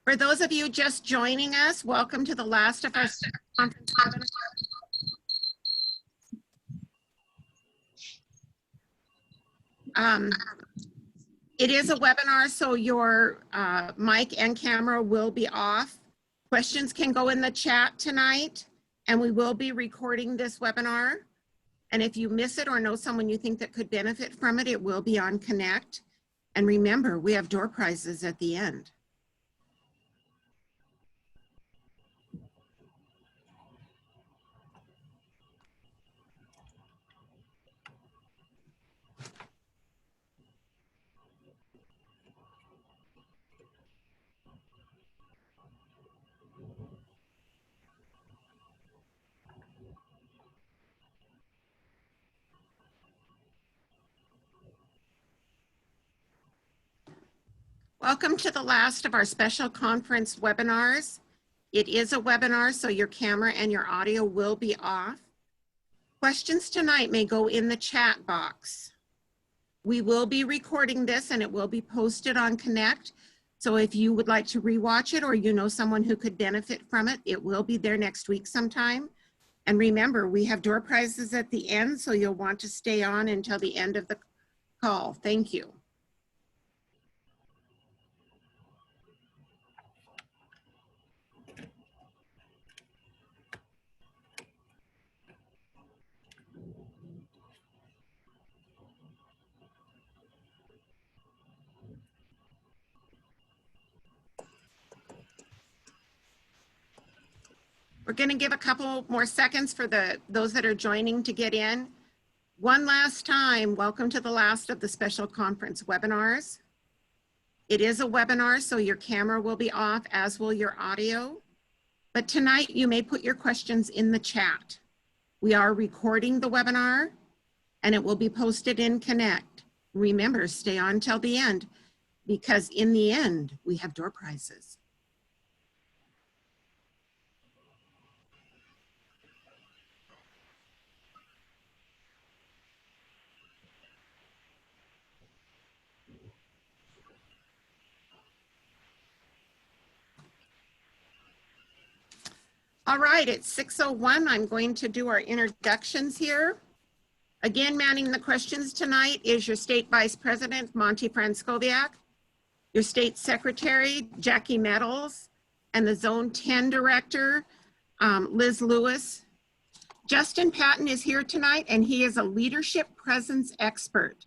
For those of you just joining us, welcome to the last of our conference webinar. It is a webinar, so your mic and camera will be off. Questions can go in the chat tonight, and we will be recording this webinar. And if you miss it or know someone you think that could benefit from it, it will be on Connect. And remember, we have door prizes at the end. Welcome to the last of our special conference webinars. It is a webinar, so your camera and your audio will be off. Questions tonight may go in the chat box. We will be recording this and it will be posted on Connect. So if you would like to rewatch it or you know someone who could benefit from it, it will be there next week sometime. And remember, we have door prizes at the end, so you'll want to stay on until the end of the call. Thank you. We're going to give a couple more seconds for those that are joining to get in. One last time, welcome to the last of the special conference webinars. It is a webinar, so your camera will be off, as will your audio. But tonight, you may put your questions in the chat. We are recording the webinar, and it will be posted in Connect. Remember, stay on till the end, because in the end, we have door prizes. All right, it's 6:01. I'm going to do our introductions here. Again, manning the questions tonight is your State Vice President, Monty Franskowiak, your State Secretary, Jackie Meadows, and the Zone 10 Director, Liz Lewis. Justin Patton is here tonight, and he is a leadership presence expert,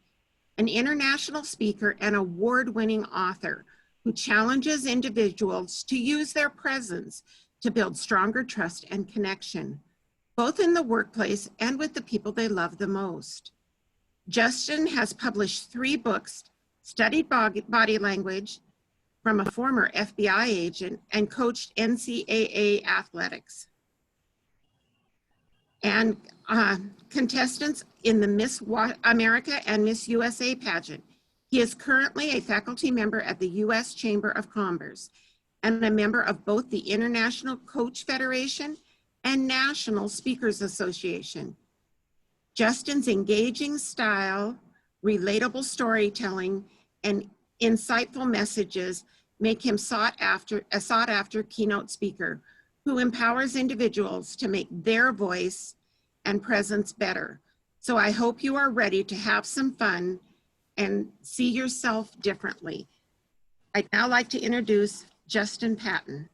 an international speaker, and award-winning author who challenges individuals to use their presence to build stronger trust and connection, both in the workplace and with the people they love the most. Justin has published 3 books, studied body language from a former FBI agent, and coached NCAA athletics and contestants in the Miss America and Miss USA pageant. He is currently a faculty member at the U.S. Chamber of Commerce and a member of both the International Coach Federation and National Speakers Association. Justin's engaging style, relatable storytelling, and insightful messages make him a sought-after keynote speaker who empowers individuals to make their voice and presence better. So I hope you are ready to have some fun and see yourself differently. I'd now like to introduce Justin Patton.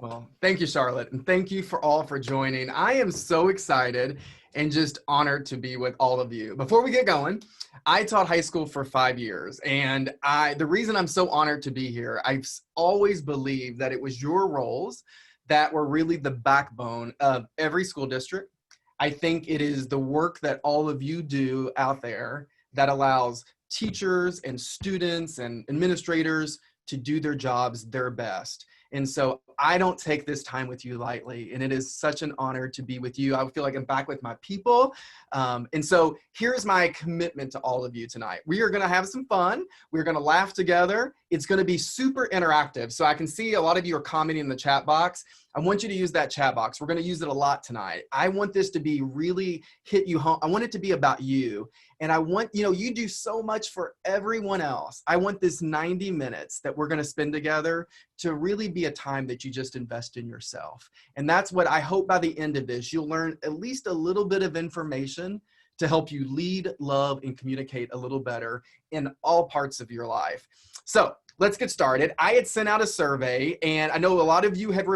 Well, thank you, Charlotte, and thank you all for joining. I am so excited and just honored to be with all of you. Before we get going, I taught high school for 5 years, and the reason I'm so honored to be here, I've always believed that it was your roles that were really the backbone of every school district. I think it is the work that all of you do out there that allows teachers and students and administrators to do their jobs their best. And so I don't take this time with you lightly, and it is such an honor to be with you. I feel like I'm back with my people. And so here's my commitment to all of you tonight. We are gonna have some fun. We're gonna laugh together. It's gonna be super interactive. So I can see a lot of you are commenting in the chat box. I want you to use that chat box. We're gonna use it a lot tonight. I want this to be really hit you home. I want it to be about you. And I want, you do so much for everyone else. I want this 90 minutes that we're gonna spend together to really be be a time that you just invest in yourself. And that's what I hope by the end of this, you'll learn at least a little bit of information to help you lead, love, and communicate a little better in all parts of your life. So let's get started. I had sent out a survey, and I know a lot of you have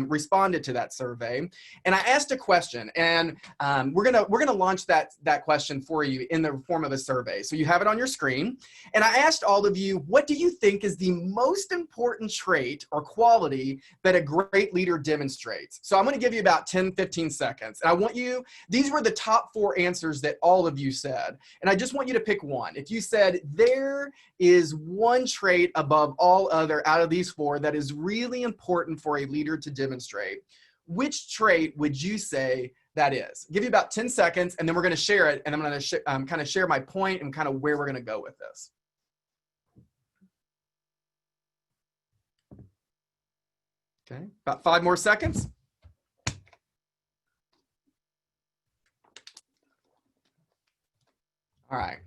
responded to that survey. And I asked a question, and we're gonna launch that question for you in the form of a survey. So you have it on your screen. And I asked all of you, what do you think is the most important trait or quality that a great leader demonstrates? So I'm gonna give you about 10, 15 seconds. And I want you, these were the top 4 answers that all of you said. And I just want you to pick one. If you said there is one trait above all other out of these 4 that is really important for a leader to demonstrate, which trait would you say that is? I'll give you about 10 seconds, and then we're going to share it, and I'm going to kind of share my point and kind of where we're going to go with this. Okay, about 5 more seconds. All right,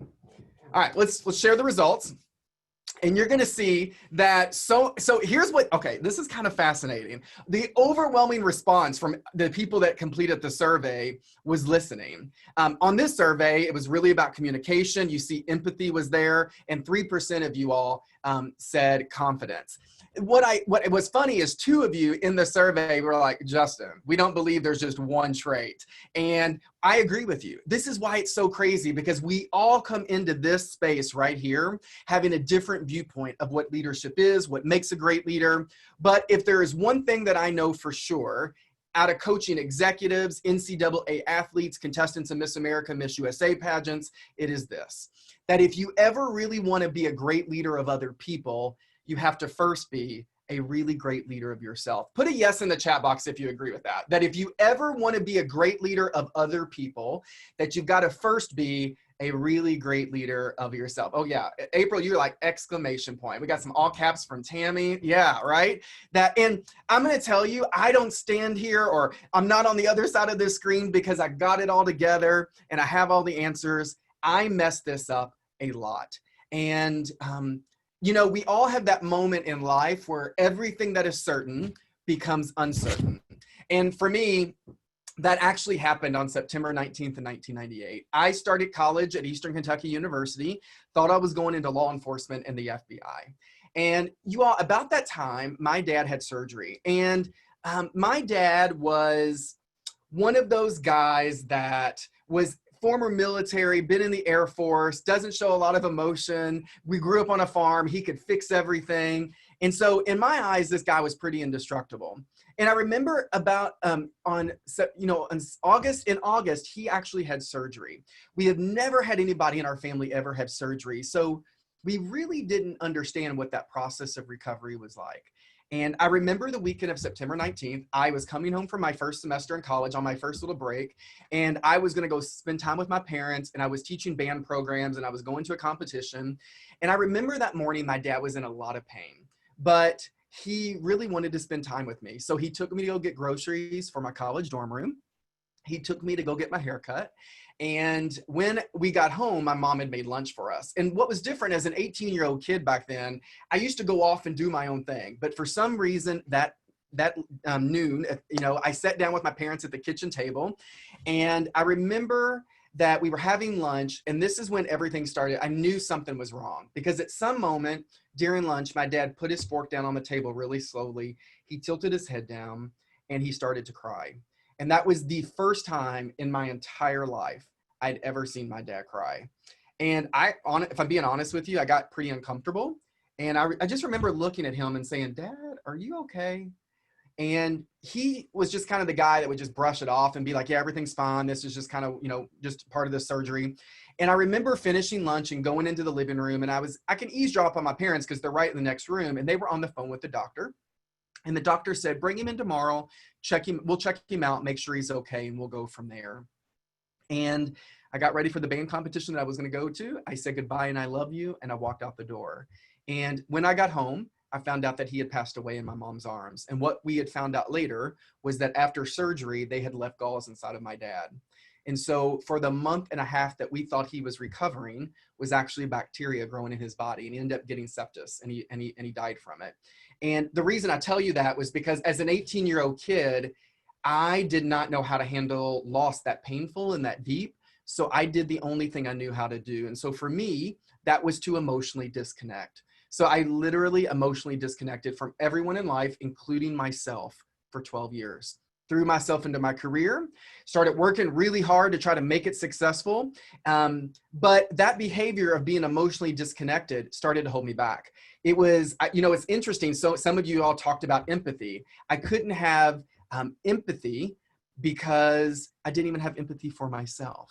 let's share the results. And you're going to see that, so here's what, okay, this is kind of fascinating. The overwhelming response from the people that completed the survey was listening. On this survey, it was really about communication. You see empathy was there, and 3% of you all said confidence. What was funny is 2 of you in the survey were like, Justin, we don't believe there's just one trait. And I agree with you. This is why it's so crazy, because we all come into this space right here having a different viewpoint of what leadership is, what makes a great leader. But if there is one thing that I know for sure, out of coaching executives, NCAA athletes, contestants in Miss America, Miss USA pageants, it is this: that if you ever really want to be a great leader of other people, you have to first be a really great leader of yourself. Put a yes in the chat box if you agree with that. That if you ever want to be a great leader of other people, that you've got to first be a really great leader of yourself. Oh yeah, April, you're like exclamation point. We got some all caps from Tammy. Yeah, right? And I'm going to tell you, I don't stand here, or I'm not on the other side of this screen because I got it all together and I have all the answers. I messed this up a lot. And, you know, we all have that moment in life where everything that is certain becomes uncertain. And for me, that actually happened on September 19th of 1998. I started college at Eastern Kentucky University, thought I was going into law enforcement and the FBI. And you all, about that time, my dad had surgery. And my dad was one of those guys that was former military, been in the Air Force, doesn't show a lot of emotion. We grew up on a farm. He could fix everything. And so in my eyes, this guy was pretty indestructible. And I remember about in August, he actually had surgery. We have never had anybody in our family ever have surgery. So we really didn't understand what that process of recovery was like. And I remember the weekend of September 19th, I was coming home from my first semester in college on my first little break, and I was going to go spend time with my parents, and I was teaching band programs, and I was going to a competition. And I remember that morning, my dad was in a lot of pain, but he really wanted to spend time with me. So he took me to go get groceries for my college dorm room. He took me to go get my hair cut. And when we got home, my mom had made lunch for us. And what was different as an 18-year-old kid back then, I used to go off and do my own thing. But for some reason, that noon, I sat down with my parents at the kitchen table. And I remember that we were having lunch. And this is when everything started. I knew something was wrong, because at some moment during lunch, my dad put his fork down on the table really slowly. He tilted his head down and he started to cry. And that was the first time in my entire life I'd ever seen my dad cry. And if I'm being honest with you, I got pretty uncomfortable. And I just remember looking at him and saying, Dad, are you okay? And he was just kind of the guy that would just brush it off and be like, yeah, everything's fine. This is just kind of, just part of the surgery. And I remember finishing lunch and going into the living room, and I can eavesdrop on my parents because they're right in the next room, and they were on the phone with the doctor. And the doctor said, bring him in tomorrow, we'll check him out, make sure he's okay, and we'll go from there. And I got ready for the band competition that I was going to go to. I said goodbye and I love you, and I walked out the door. And when I got home, I found out that he had passed away in my mom's arms. And what we had found out later was that after surgery, they had left galls inside of my dad. And so for the month and a half that we thought he was recovering was actually bacteria growing in his body, and he ended up getting sepsis, and he died from it. And the reason I tell you that was because as an 18-year-old kid, I did not know how to handle loss that painful and that deep. So I did the only thing I knew how to do. And so for me, that was to emotionally disconnect. So I literally emotionally disconnected from everyone in life, including myself, for 12 years. Threw myself into my career, started working really hard to try to make it successful. But that behavior of being emotionally disconnected started to hold me back. It was, it's interesting. So some of you all talked about empathy. I couldn't have empathy because I didn't even have empathy for myself.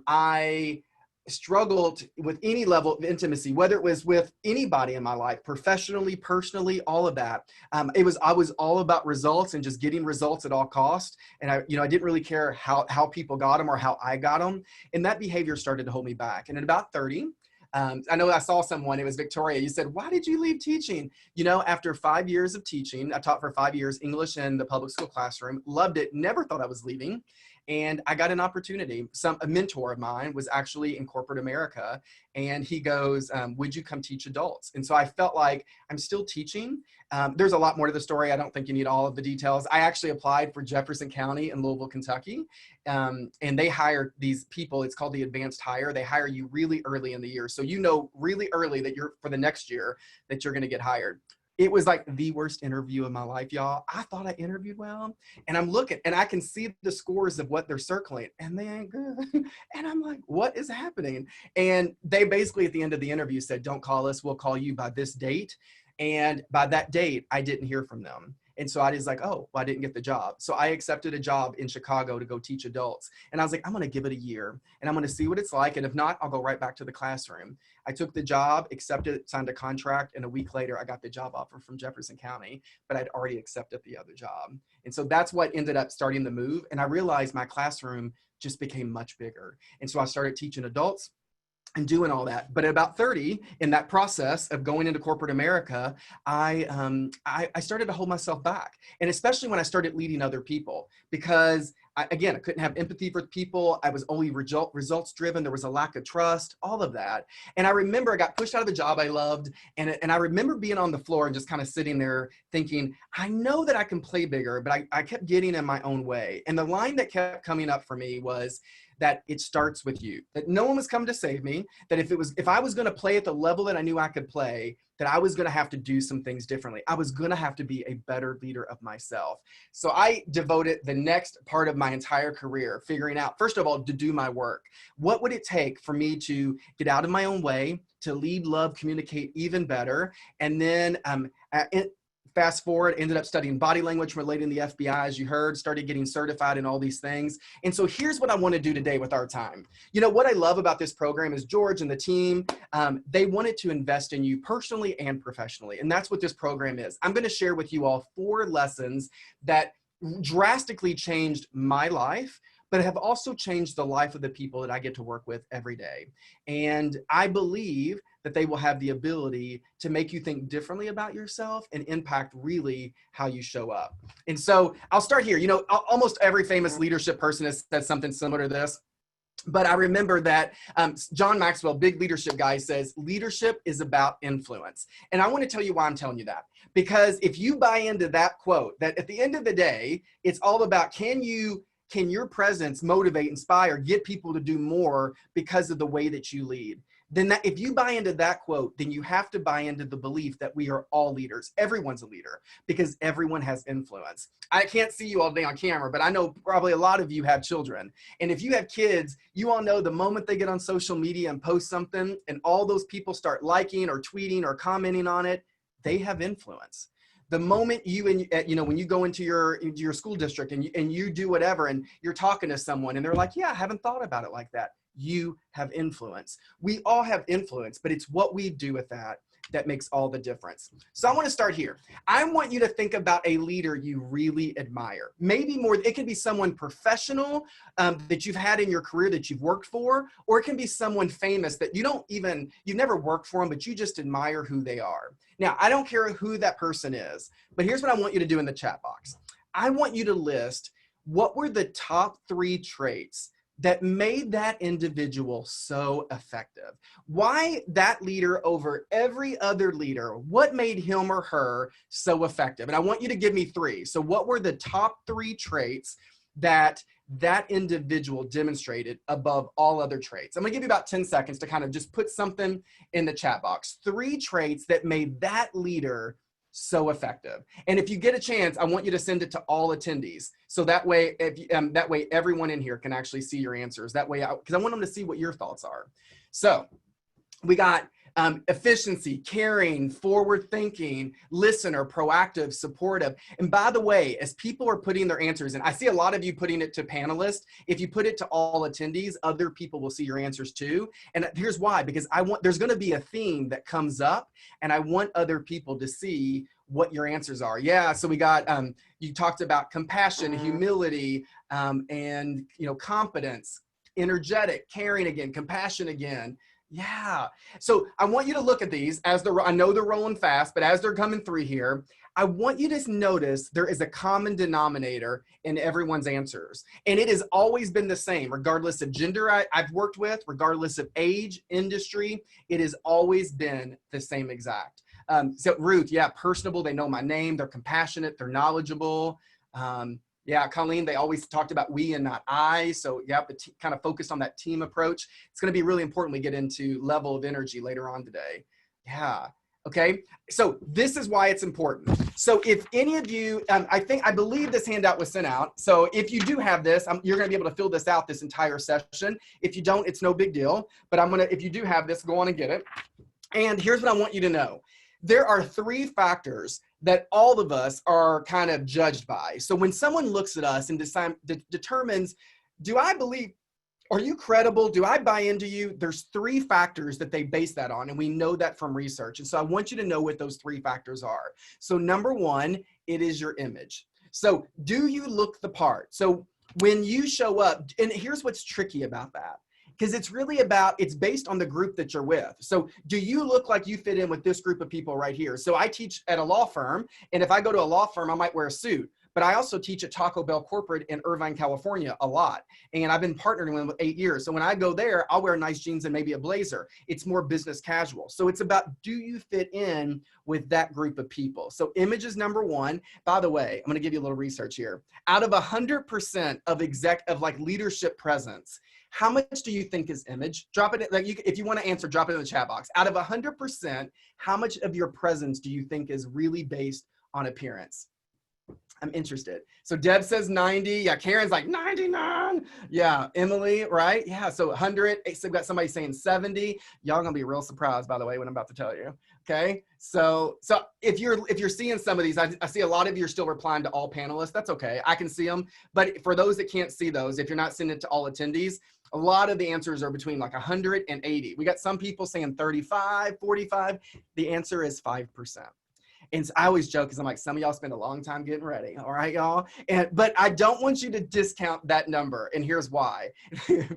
I struggled with any level of intimacy, whether it was with anybody in my life, professionally, personally, all of that. I was all about results and just getting results at all costs. And I didn't really care how people got them or how I got them. And that behavior started to hold me back. And at about 30, I know I saw someone, it was Victoria, you said, why did you leave teaching? After 5 years of teaching, I taught for 5 years English in the public school classroom, loved it, never thought I was leaving. And I got an opportunity. A mentor of mine was actually in corporate America, and he goes, would you come teach adults? And so I felt like I'm still teaching. There's a lot more to the story. I don't think you need all of the details. I actually applied for Jefferson County in Louisville, Kentucky, and they hire these people. It's called the advanced hire. They hire you really early in the year. So really early that for the next year that you're going to get hired. It was like the worst interview of my life, y'all. I thought I interviewed well, and I'm looking and I can see the scores of what they're circling, and they ain't good. And I'm like, what is happening? And they basically at the end of the interview said, don't call us, we'll call you by this date. And by that date, I didn't hear from them. And so I was like, oh, well, I didn't get the job. So I accepted a job in Chicago to go teach adults. And I was like, I'm going to give it a year and I'm going to see what it's like. And if not, I'll go right back to the classroom. I took the job, accepted, signed a contract. And a week later, I got the job offer from Jefferson County, but I'd already accepted the other job. And so that's what ended up starting the move. And I realized my classroom just became much bigger. And so I started teaching adults and doing all that. But at about 30, in that process of going into corporate America, I started to hold myself back. And especially when I started leading other people, because I couldn't have empathy for people. I was only results driven. There was a lack of trust, all of that. And I remember I got pushed out of the job I loved. And I remember being on the floor and just kind of sitting there thinking, I know that I can play bigger, but I kept getting in my own way. And the line that kept coming up for me was, that it starts with you, that no one was coming to save me, that if I was going to play at the level that I knew I could play, that I was going to have to do some things differently. I was going to have to be a better leader of myself. So I devoted the next part of my entire career figuring out, first of all, to do my work. What would it take for me to get out of my own way, to lead, love, communicate even better? And then fast forward, ended up studying body language, relating to the FBI, as you heard, started getting certified in all these things. And so here's what I want to do today with our time. What I love about this program is George and the team, they wanted to invest in you personally and professionally. And that's what this program is. I'm going to share with you all 4 lessons that drastically changed my life, but have also changed the life of the people that I get to work with every day. And I believe that they will have the ability to make you think differently about yourself and impact really how you show up. And so I'll start here. Almost every famous leadership person has said something similar to this. But I remember that John Maxwell, big leadership guy, says leadership is about influence. And I want to tell you why I'm telling you that. Because if you buy into that quote, that at the end of the day, it's all about can your presence motivate, inspire, get people to do more because of the way that you lead? Then if you buy into that quote, then you have to buy into the belief that we are all leaders. Everyone's a leader because everyone has influence. I can't see you all day on camera, but I know probably a lot of you have children. And if you have kids, you all know the moment they get on social media and post something and all those people start liking or tweeting or commenting on it, they have influence. The moment when you go into your school district and you do whatever and you're talking to someone and they're like, yeah, I haven't thought about it like that. You have influence. We all have influence, but it's what we do with that makes all the difference. So I want to start here. I want you to think about a leader you really admire. Maybe more, it can be someone professional that you've had in your career that you've worked for, or it can be someone famous that you've never worked for them, but you just admire who they are. Now, I don't care who that person is, but here's what I want you to do in the chat box. I want you to list what were the top 3 traits that made that individual so effective? Why that leader over every other leader? What made him or her so effective? And I want you to give me three. So what were the top three traits that that individual demonstrated above all other traits? I'm gonna give you about 10 seconds to kind of just put something in the chat box. Three traits that made that leader so effective. And if you get a chance, I want you to send it to all attendees. So that way, that way everyone in here can actually see your answers. That way, because I want them to see what your thoughts are. So we got efficiency, caring, forward thinking, listener, proactive, supportive. And by the way, as people are putting their answers in, I see a lot of you putting it to panelists. If you put it to all attendees, other people will see your answers too. And here's why, because there's going to be a theme that comes up, and I want other people to see what your answers are. Yeah, so we got, you talked about compassion, humility, and competence, energetic, caring again, compassion again. Yeah. So I want you to look at these as I know they're rolling fast, but as they're coming through here, I want you to notice there is a common denominator in everyone's answers. And it has always been the same, regardless of gender I've worked with, regardless of age, industry, it has always been the same exact. So Ruth, yeah, personable, they know my name, they're compassionate, they're knowledgeable. Yeah, Colleen, they always talked about we and not I. So yeah, kind of focused on that team approach. It's going to be really important we get into level of energy later on today. Yeah. Okay. So this is why it's important. So if any of you, I believe this handout was sent out. So if you do have this, you're going to be able to fill this out this entire session. If you don't, it's no big deal. But if you do have this, go on and get it. And here's what I want you to know. There are three factors that all of us are kind of judged by. So when someone looks at us and determines, do I believe, are you credible? Do I buy into you? There's three factors that they base that on, and we know that from research. And so I want you to know what those three factors are. So number one, it is your image. So do you look the part? So when you show up, and here's what's tricky about that, because it's based on the group that you're with. So do you look like you fit in with this group of people right here? So I teach at a law firm, and if I go to a law firm, I might wear a suit. But I also teach at Taco Bell Corporate in Irvine, California a lot. And I've been partnering with them for 8 years. So when I go there, I'll wear nice jeans and maybe a blazer. It's more business casual. So it's about, do you fit in with that group of people? So image is number one. By the way, I'm gonna give you a little research here. Out of 100% of like leadership presence, how much do you think is image? Drop it, if you want to answer, drop it in the chat box. Out of 100%, how much of your presence do you think is really based on appearance? I'm interested. So Deb says 90. Yeah, Karen's like 99. Yeah, Emily, right? Yeah, so 100. So we've got somebody saying 70. Y'all gonna be real surprised, by the way, what I'm about to tell you. Okay, so if you're seeing some of these, I see a lot of you are still replying to all panelists. That's okay, I can see them. But for those that can't see those, if you're not sending it to all attendees, a lot of the answers are between like 100 and 80. We got some people saying 35, 45. The answer is 5%. And so I always joke because I'm like, some of y'all spend a long time getting ready. All right, y'all. But I don't want you to discount that number. And here's why.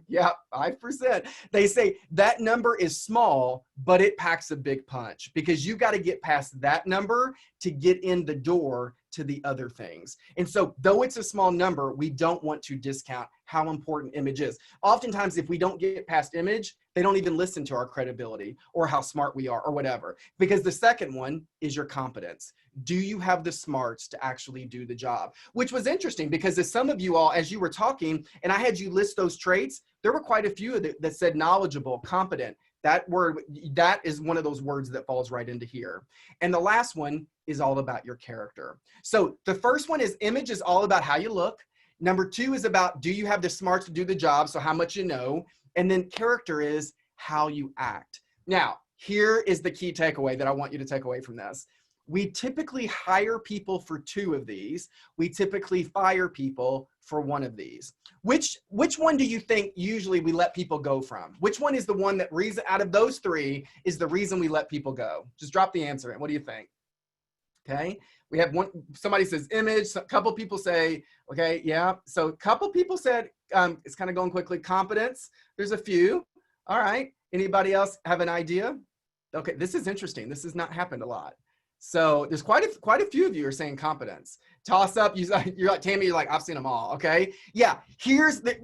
Yeah, 5%. They say that number is small, but it packs a big punch, because you got to get past that number to get in the door to the other things. And so though it's a small number, we don't want to discount how important image is. Oftentimes, if we don't get past image, they don't even listen to our credibility or how smart we are or whatever. Because the second one is your competence. Do you have the smarts to actually do the job? Which was interesting, because as some of you all, as you were talking, and I had you list those traits, there were quite a few that said knowledgeable, competent. That word, that is one of those words that falls right into here. And the last one is all about your character. So the first one is image is all about how you look. Number two is about, do you have the smarts to do the job? So how much you know. And then character is how you act. Now, here is the key takeaway that I want you to take away from this. We typically hire people for two of these. We typically fire people for one of these. Which one do you think usually we let people go from? Which one is the one that reason out of those three is the reason we let people go? Just drop the answer in. What do you think? Okay, we have one, somebody says image, a couple people say, okay, yeah. So a couple people said, it's kind of going quickly, competence. There's a few. All right, anybody else have an idea? Okay, this is interesting. This has not happened a lot. So there's quite a few of you are saying competence. Toss up, you're like, Tammy, you're like, I've seen them all, okay? Yeah,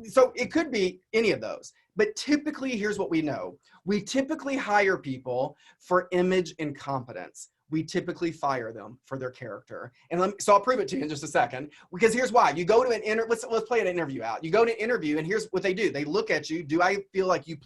so it could be any of those, but typically here's what we know. We typically hire people for image and competence. We typically fire them for their character. And so I'll prove it to you in just a second, because here's why. You go to an let's play an interview out. You go to an interview, and here's what they do. They look at you. Do I feel like you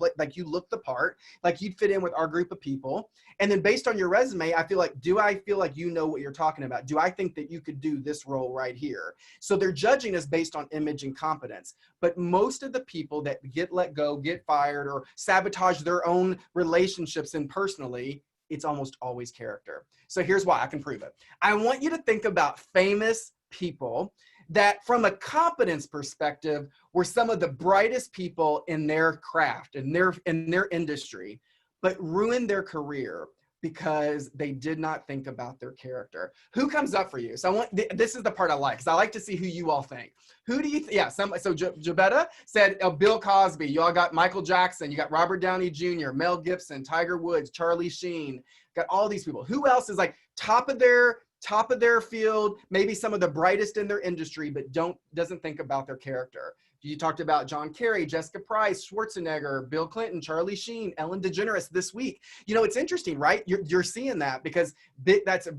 look the part, like you'd fit in with our group of people? And then based on your resume, do I feel like you know what you're talking about? Do I think that you could do this role right here? So they're judging us based on image and competence. But most of the people that get let go, get fired, or sabotage their own relationships and personally, it's almost always character. So here's why I can prove it. I want you to think about famous people that from a competence perspective were some of the brightest people in their craft, in their industry, but ruined their career because they did not think about their character. Who comes up for you? So this is the part I like, because I like to see who you all think. Who do you think? Yeah, so Jabetta said Bill Cosby. You all got Michael Jackson. You got Robert Downey Jr., Mel Gibson, Tiger Woods, Charlie Sheen. Got all these people. Who else is like top of their field, maybe some of the brightest in their industry, but doesn't think about their character? You talked about John Kerry, Jessica Price, Schwarzenegger, Bill Clinton, Charlie Sheen, Ellen DeGeneres this week. You know, it's interesting, right? You're seeing that because that's,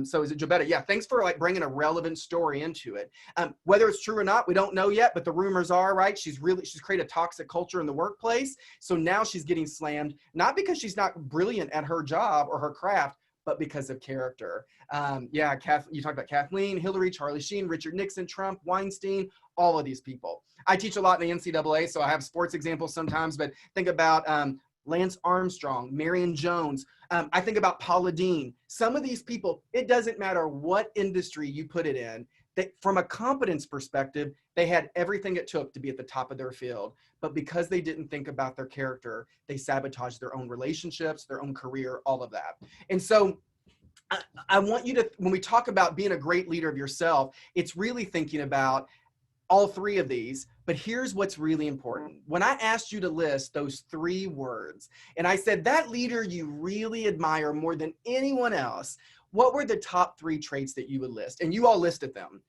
so is it Jabetta? Yeah, thanks for like bringing a relevant story into it. Whether it's true or not, we don't know yet, but the rumors are, right? She's created a toxic culture in the workplace. So now she's getting slammed, not because she's not brilliant at her job or her craft, but because of character. Yeah, you talked about Kathleen, Hillary, Charlie Sheen, Richard Nixon, Trump, Weinstein, all of these people. I teach a lot in the NCAA, so I have sports examples sometimes, but think about Lance Armstrong, Marion Jones. I think about Paula Deen. Some of these people, it doesn't matter what industry you put it in, from a competence perspective, they had everything it took to be at the top of their field. But because they didn't think about their character, they sabotaged their own relationships, their own career, all of that. And so I want you to, when we talk about being a great leader of yourself, it's really thinking about all three of these. But here's what's really important. When I asked you to list those 3 words, and I said that leader you really admire more than anyone else, what were the top 3 traits that you would list? And you all listed them.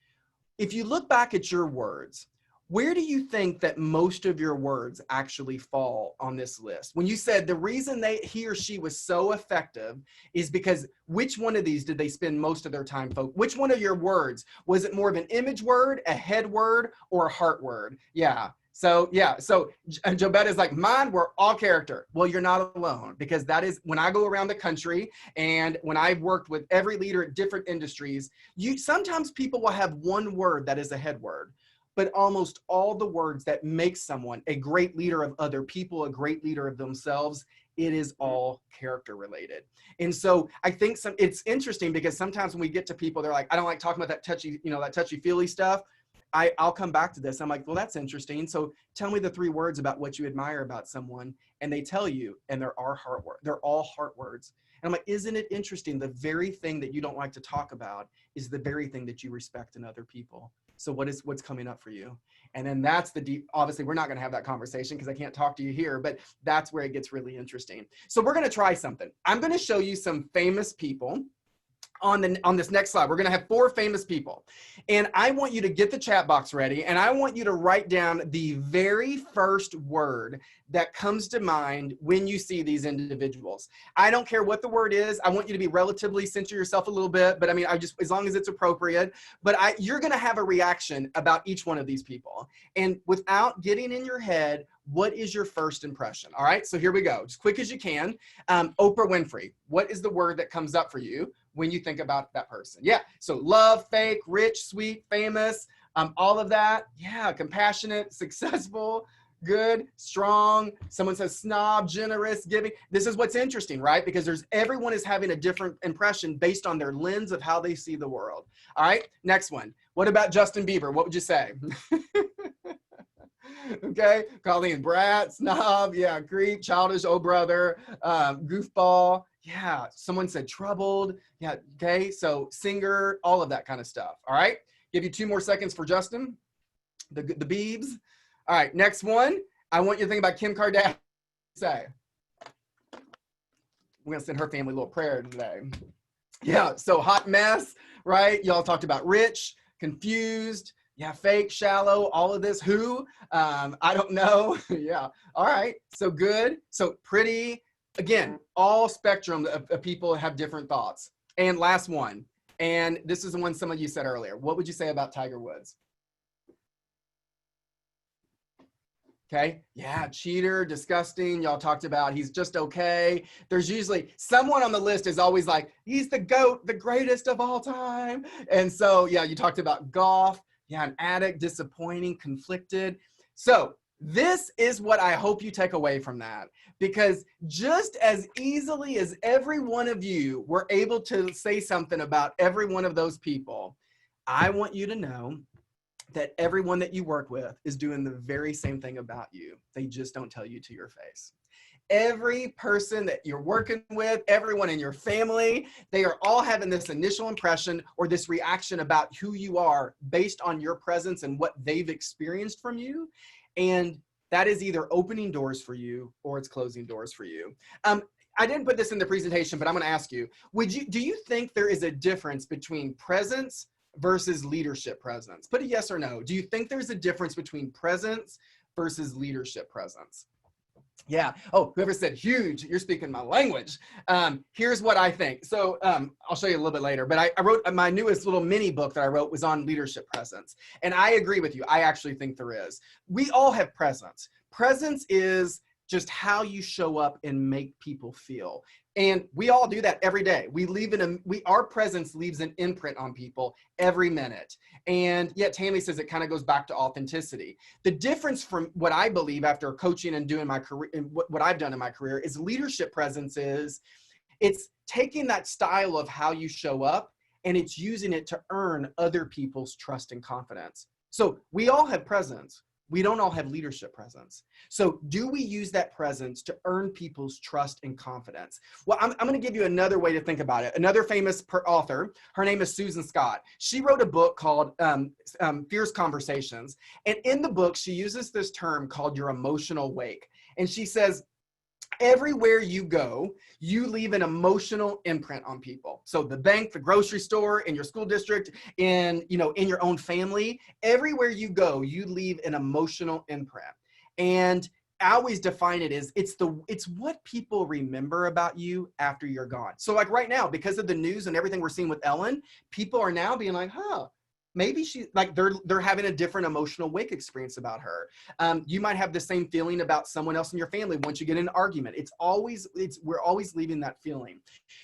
If you look back at your words, where do you think that most of your words actually fall on this list? When you said the reason he or she was so effective is because which one of these did they spend most of their time focused? Which one of your words? Was it more of an image word, a head word, or a heart word? Yeah. So Jobetta's like, mine were all character. Well, you're not alone, because that is when I go around the country and when I've worked with every leader at different industries, sometimes people will have one word that is a head word. But almost all the words that make someone a great leader of other people, a great leader of themselves, it is all character related. And so I think it's interesting because sometimes when we get to people, they're like, I don't like talking about that touchy-feely stuff. I'll come back to this. I'm like, well, that's interesting. So tell me the 3 words about what you admire about someone. And they tell you, and they're all heart words. And I'm like, isn't it interesting? The very thing that you don't like to talk about is the very thing that you respect in other people. So what's coming up for you? And then that's the deep, obviously we're not going to have that conversation because I can't talk to you here, but that's where it gets really interesting. So we're going to try something. I'm going to show you some famous people on this next slide. We're going to have 4 famous people. And I want you to get the chat box ready. And I want you to write down the very first word that comes to mind when you see these individuals. I don't care what the word is. I want you to be relatively, censor yourself a little bit, but I mean, as long as it's appropriate, but you're going to have a reaction about each one of these people. And without getting in your head, what is your first impression? All right, so here we go. As quick as you can. Oprah Winfrey, what is the word that comes up for you when you think about that person? Yeah, so love, fake, rich, sweet, famous, all of that. Yeah, compassionate, successful, good, strong. Someone says snob, generous, giving. This is what's interesting, right? Because everyone is having a different impression based on their lens of how they see the world. All right, next one. What about Justin Bieber? What would you say? Okay, Colleen, brat, snob, yeah, creep, childish, oh brother, goofball, yeah, someone said troubled, yeah, okay, so singer, all of that kind of stuff, all right? Give you 2 more seconds for Justin, the Biebs. All right, next one, I want you to think about Kim Kardashian. Say, we're gonna send her family a little prayer today. Yeah, so hot mess, right? Y'all talked about rich, confused, yeah, fake, shallow, all of this. Who? I don't know. Yeah. All right. So good. So pretty. Again, all spectrum of people have different thoughts. And last one. And this is the one some of you said earlier. What would you say about Tiger Woods? Okay. Yeah. Cheater, disgusting. Y'all talked about he's just okay. There's usually someone on the list is always like, he's the GOAT, the greatest of all time. And so, yeah, you talked about golf. Yeah. An addict, disappointing, conflicted. So this is what I hope you take away from that, because just as easily as every one of you were able to say something about every one of those people, I want you to know that everyone that you work with is doing the very same thing about you. They just don't tell you to your face. Every person that you're working with, everyone in your family, they are all having this initial impression or this reaction about who you are based on your presence and what they've experienced from you. And that is either opening doors for you or it's closing doors for you. I didn't put this in the presentation, but I'm going to ask you, do you think there is a difference between presence versus leadership presence? Put a yes or no. Do you think there's a difference between presence versus leadership presence? Yeah. Oh, whoever said huge, you're speaking my language. Here's what I think. So I'll show you a little bit later, but I wrote my newest little mini book that I wrote was on leadership presence. And I agree with you. I actually think there is. We all have presence. Presence is just how you show up and make people feel. And we all do that every day. Our presence leaves an imprint on people every minute. And yet Tammy says it kind of goes back to authenticity. The difference from what I believe after coaching and doing my career and what I've done in my career is leadership presence is it's taking that style of how you show up and it's using it to earn other people's trust and confidence. So we all have presence. We don't all have leadership presence. So do we use that presence to earn people's trust and confidence? Well, I'm going to give you another way to think about it. Another famous author, her name is Susan Scott. She wrote a book called Fierce Conversations. And in the book, she uses this term called your emotional wake. And she says, everywhere you go, you leave an emotional imprint on people. So the bank, the grocery store, in your school district, in your own family, everywhere you go, you leave an emotional imprint. And I always define it as it's what people remember about you after you're gone. So like right now, because of the news and everything we're seeing with Ellen, people are now being like, maybe they're having a different emotional wake experience about her. You might have the same feeling about someone else in your family once you get in an argument. We're always leaving that feeling.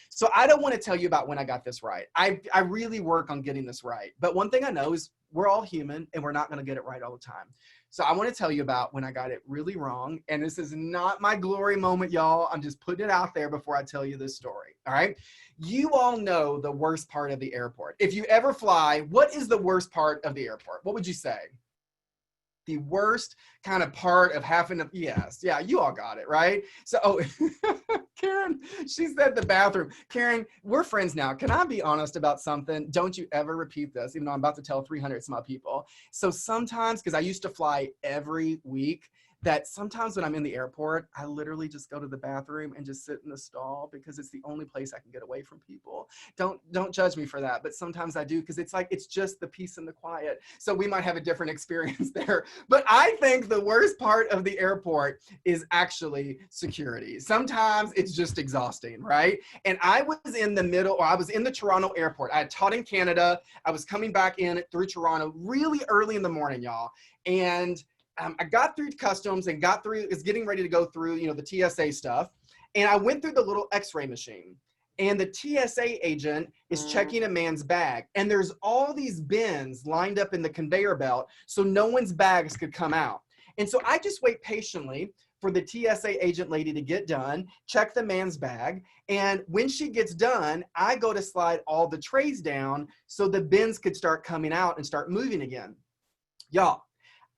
So I don't want to tell you about when I got this right. I really work on getting this right. But one thing I know is we're all human and we're not going to get it right all the time. So I want to tell you about when I got it really wrong. And this is not my glory moment, y'all. I'm just putting it out there before I tell you this story. All right. You all know the worst part of the airport. If you ever fly, what is the worst part of the airport? What would you say? The worst kind of part of having to, yes. Yeah, you all got it, right? So, Karen, she said the bathroom. Karen, we're friends now. Can I be honest about something? Don't you ever repeat this, even though I'm about to tell 300 some odd people. So sometimes, because I used to fly every week, that sometimes when I'm in the airport, I literally just go to the bathroom and just sit in the stall because it's the only place I can get away from people. Don't judge me for that, but sometimes I do because it's just the peace and the quiet. So we might have a different experience there. But I think the worst part of the airport is actually security. Sometimes it's just exhausting, right? And I was in the Toronto airport. I had taught in Canada. I was coming back in through Toronto really early in the morning, y'all. And I got through customs and is getting ready to go through, the TSA stuff. And I went through the little x-ray machine and the TSA agent is checking a man's bag. And there's all these bins lined up in the conveyor belt so no one's bags could come out. And so I just wait patiently for the TSA agent lady to get done, check the man's bag. And when she gets done, I go to slide all the trays down so the bins could start coming out and start moving again. Y'all,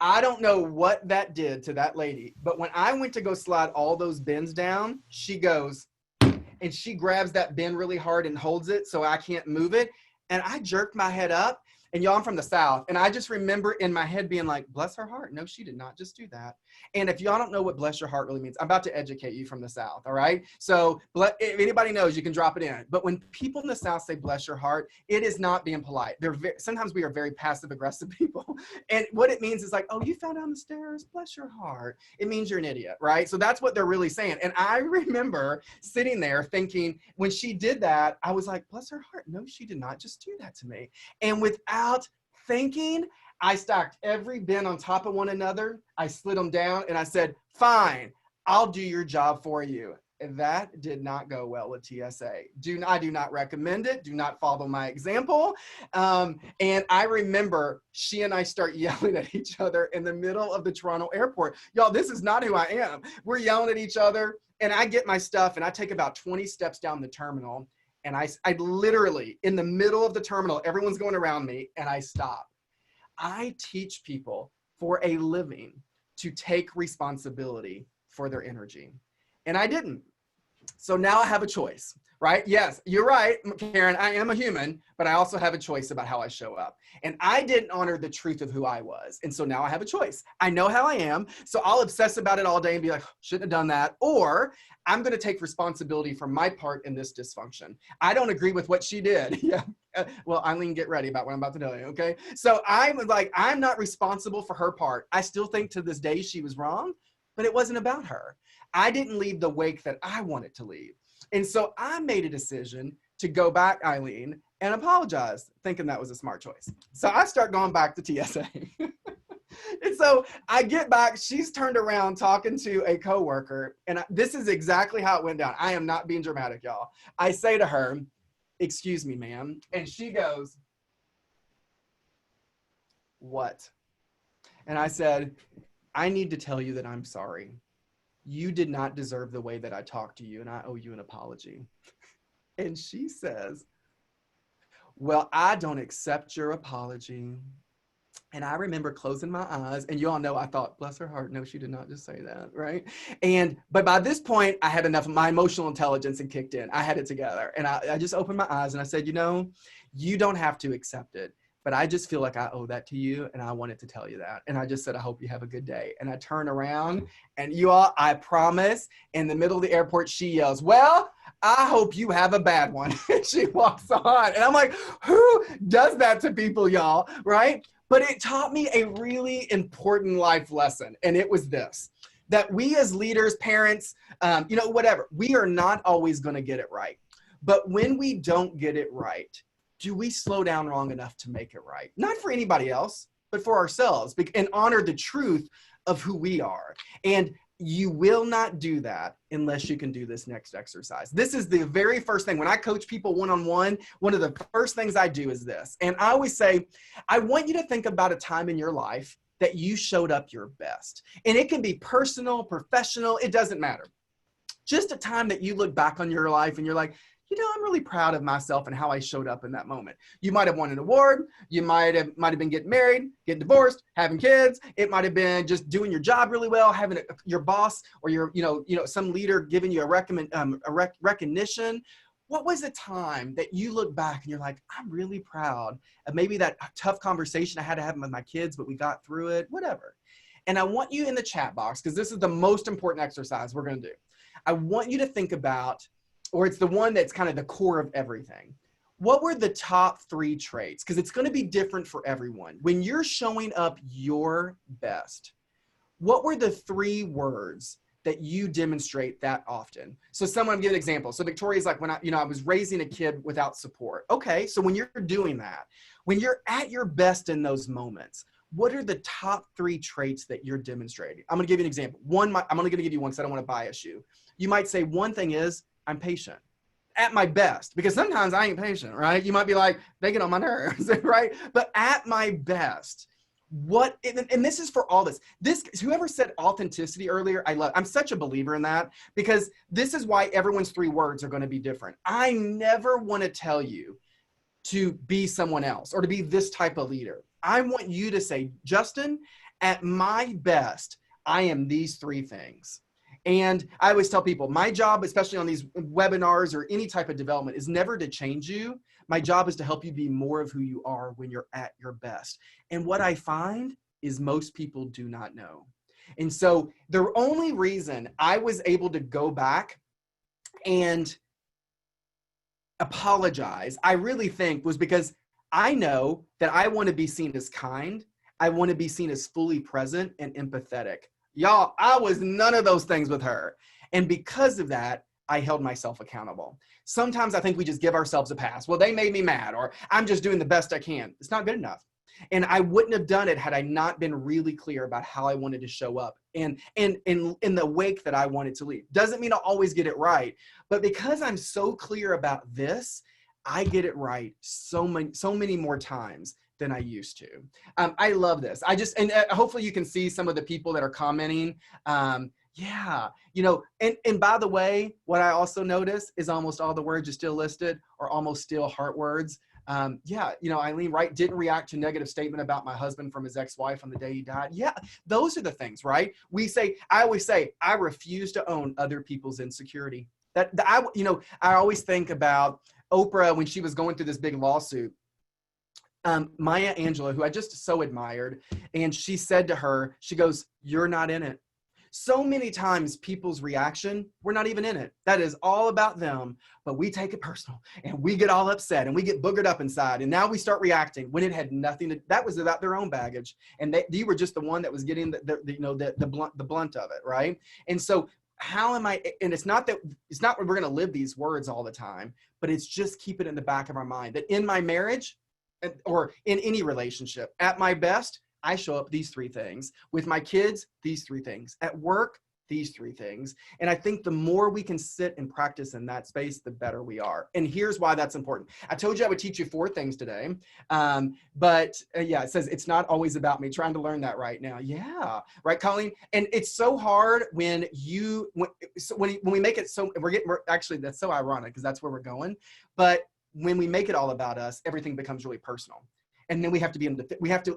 I don't know what that did to that lady, but when I went to go slide all those bins down, she goes and she grabs that bin really hard and holds it so I can't move it. And I jerked my head up And y'all, I'm from the South. And I just remember in my head being like, bless her heart. No, she did not just do that. And if y'all don't know what bless your heart really means, I'm about to educate you from the South. All right. So if anybody knows, you can drop it in. But when people in the South say bless your heart, it is not being polite. Sometimes we are very passive aggressive people. And what it means is like, oh, you fell down the stairs. Bless your heart. It means you're an idiot. Right. So that's what they're really saying. And I remember sitting there thinking when she did that, I was like, bless her heart. No, she did not just do that to me. And without thinking, I stacked every bin on top of one another. I slid them down and I said, fine, I'll do your job for you. And that did not go well with TSA. I do not recommend it. Do not follow my example. And I remember she and I start yelling at each other in the middle of the Toronto airport. Y'all, this is not who I am. We're yelling at each other and I get my stuff and I take about 20 steps down the terminal. And I literally, in the middle of the terminal, everyone's going around me and I stop. I teach people for a living to take responsibility for their energy. And I didn't. So now I have a choice, right? Yes, you're right, Karen, I am a human, but I also have a choice about how I show up. And I didn't honor the truth of who I was. And so now I have a choice. I know how I am. So I'll obsess about it all day and be like, shouldn't have done that. Or I'm going to take responsibility for my part in this dysfunction. I don't agree with what she did. Yeah. Well, Eileen, get ready about what I'm about to tell you. Okay. So I'm like, I'm not responsible for her part. I still think to this day she was wrong, but it wasn't about her. I didn't leave the wake that I wanted to leave. And so I made a decision to go back, Eileen, and apologize, thinking that was a smart choice. So I start going back to TSA. And so I get back, she's turned around talking to a coworker, and this is exactly how it went down. I am not being dramatic, y'all. I say to her, excuse me, ma'am. And she goes, what? And I said, I need to tell you that I'm sorry. You did not deserve the way that I talked to you, and I owe you an apology. And she says, well, I don't accept your apology. And I remember closing my eyes, and you all know I thought, bless her heart, no, she did not just say that, right? But by this point, I had enough of my emotional intelligence and kicked in. I had it together. And I just opened my eyes and I said, you know, you don't have to accept it, but I just feel like I owe that to you, and I wanted to tell you that. And I just said, I hope you have a good day. And I turn around, and you all, I promise, in the middle of the airport, she yells, well, I hope you have a bad one. And she walks on. And I'm like, who does that to people, y'all, right? But it taught me a really important life lesson. And it was this, that we as leaders, parents, whatever, we are not always going to get it right. But when we don't get it right, do we slow down long enough to make it right? Not for anybody else, but for ourselves, and honor the truth of who we are. And you will not do that unless you can do this next exercise. This is the very first thing. When I coach people one-on-one, one of the first things I do is this. And I always say, I want you to think about a time in your life that you showed up your best. And it can be personal, professional, it doesn't matter. Just a time that you look back on your life and you're like, you know, I'm really proud of myself and how I showed up in that moment. You might have won an award. You might have been getting married, getting divorced, having kids. It might have been just doing your job really well, having your boss or your, some leader giving you a recognition. What was the time that you look back and you're like, I'm really proud of maybe that tough conversation I had to have with my kids, but we got through it, whatever. And I want you in the chat box, because this is the most important exercise we're going to do. I want you to think about, or it's the one that's kind of the core of everything. What were the top 3 traits? Because it's going to be different for everyone. When you're showing up your best, what were the 3 words that you demonstrate that often? So someone, give an example. So Victoria's like, when I was raising a kid without support. Okay, so when you're doing that, when you're at your best in those moments, what are the top 3 traits that you're demonstrating? I'm going to give you an example. I'm only going to give you one because I don't want to bias you. You might say one thing is, I'm patient at my best, because sometimes I ain't patient, right? You might be like, they get on my nerves, right? But at my best, and this is for all this, whoever said authenticity earlier, I'm such a believer in that, because this is why everyone's 3 words are going to be different. I never want to tell you to be someone else or to be this type of leader. I want you to say, Justin, at my best, I am these 3 things. And I always tell people, my job, especially on these webinars or any type of development, is never to change you. My job is to help you be more of who you are when you're at your best. And what I find is most people do not know. And so the only reason I was able to go back and apologize, I really think, was because I know that I want to be seen as kind. I want to be seen as fully present and empathetic. Y'all, I was none of those things with her. And because of that, I held myself accountable. Sometimes I think we just give ourselves a pass. Well, they made me mad, or I'm just doing the best I can. It's not good enough. And I wouldn't have done it had I not been really clear about how I wanted to show up and in the wake that I wanted to leave. Doesn't mean I'll always get it right, but because I'm so clear about this, I get it right so many more times than I used to. I love this. And hopefully you can see some of the people that are commenting. Yeah, and by the way, what I also notice is almost all the words are still listed or almost still heart words. Yeah, Eileen didn't react to negative statement about my husband from his ex-wife on the day he died. Yeah, those are the things, right? I always say, I refuse to own other people's insecurity. I always think about Oprah when she was going through this big lawsuit. Maya Angelou, who I just so admired, and she said to her, she goes, "You're not in it." So many times people's reaction, we're not even in it. That is all about them, but we take it personal and we get all upset and we get boogered up inside. And now we start reacting when it had nothing to, that was about their own baggage. And you were just the one that was getting the blunt of it. Right. And so how am I, and it's not we're going to live these words all the time, but it's just keep it in the back of our mind that in my marriage or in any relationship at my best, I show up these three things. With my kids, these three things. At work, these three things. And I think the more we can sit and practice in that space, the better we are. And here's why that's important. I told you I would teach you 4 things today. But it says it's not always about me. Trying to learn that right now. Yeah. Right, Colleen? And it's so hard when we make it so, actually, that's so ironic because that's where we're going. But when we make it all about us, everything becomes really personal. And then we have to be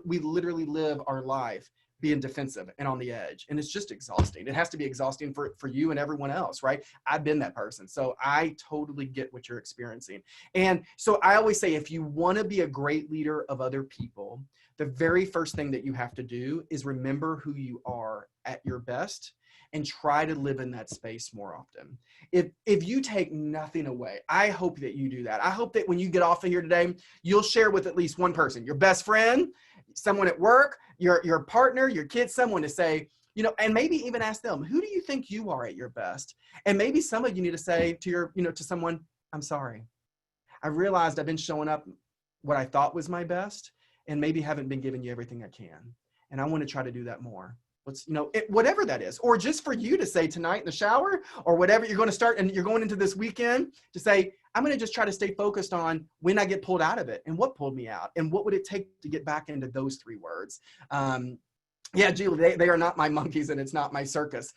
we literally live our life being defensive and on the edge. And it's just exhausting. It has to be exhausting for you and everyone else, right? I've been that person. So I totally get what you're experiencing. And so I always say, if you want to be a great leader of other people, the very first thing that you have to do is remember who you are at your best and try to live in that space more often. If you take nothing away, I hope that you do that. I hope that when you get off of here today, you'll share with at least one person, your best friend, someone at work, your partner, your kids, someone to say, and maybe even ask them, who do you think you are at your best? And maybe some of you need to say to to someone, I'm sorry. I realized I've been showing up what I thought was my best and maybe haven't been giving you everything I can. And I want to try to do that more. Whatever that is, or just for you to say tonight in the shower or whatever you're going to start and you're going into this weekend to say, I'm going to just try to stay focused on when I get pulled out of it and what pulled me out and what would it take to get back into those 3 words. Yeah, Julie, they are not my monkeys and it's not my circus.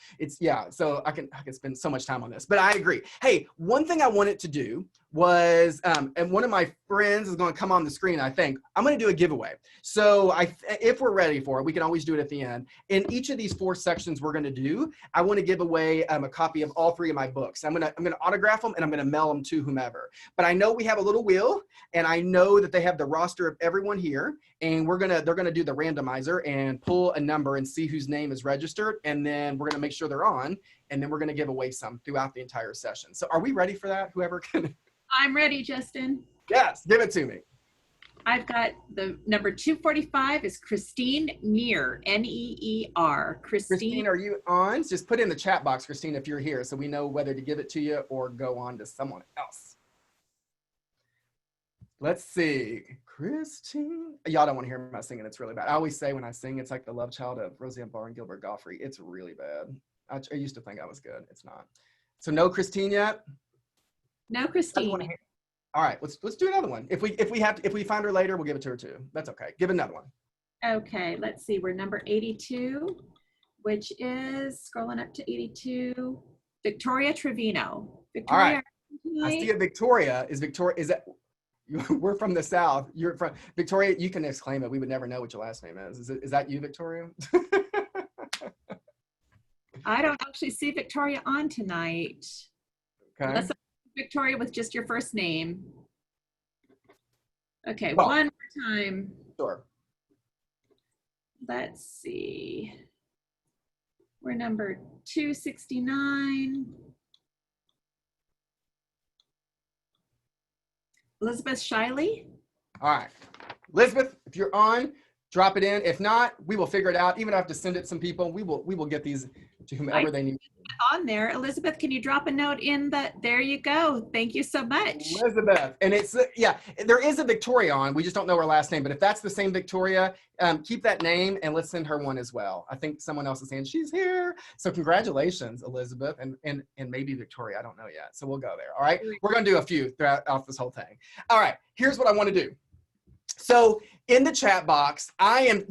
So I can spend so much time on this, but I agree. Hey, one thing I wanted to do was, and one of my friends is going to come on the screen, I think. I'm going to do a giveaway. So if we're ready for it, we can always do it at the end. In each of these 4 sections we're going to do, I want to give away a copy of all 3 of my books. I'm going to autograph them and I'm going to mail them to whomever. But I know we have a little wheel and I know that they have the roster of everyone here and they're going to do the randomizer and pull a number and see whose name is registered. And then we're going to make sure they're on and then we're going to give away some throughout the entire session. So are we ready for that? Whoever can. I'm ready, Justin. Yes, give it to me. I've got the number 245 is Christine Neer, N-E-E-R. Christine, are you on? Just put in the chat box, Christine, if you're here, so we know whether to give it to you or go on to someone else. Let's see. Christine. Y'all don't want to hear my singing. It's really bad. I always say when I sing, it's like the love child of Roseanne Barr and Gilbert Gottfried. It's really bad. I used to think I was good. It's not. So no Christine yet? No, Christine. All right, let's do another one. If we find her later, we'll give it to her too. That's okay. Give another one. Okay, let's see. We're number 82, which is scrolling up to 82. Victoria Trevino. Victoria. All right. I see it. Victoria. Is that? We're from the South. You're from Victoria. You can exclaim it. We would never know what your last name is. Is that you, Victoria? I don't actually see Victoria on tonight. Okay. Let's Victoria with just your first name. Okay, Well, one more time. sure. Let's see. We're number 269. Elizabeth Shiley. All right. Elizabeth, if you're on, drop it in. If not, we will figure it out. Even if I have to send it to some people, we will get these to whomever they need. On there. Elizabeth, can you drop a note in there you go. Thank you so much. Elizabeth. And it's, yeah, there is a Victoria on. We just don't know her last name. But if that's the same Victoria, keep that name and let's send her one as well. I think someone else is saying she's here. So congratulations, Elizabeth, and maybe Victoria. I don't know yet. So we'll go there. All right. We're going to do a few throughout this whole thing. All right. Here's what I want to do. So in the chat box, I'm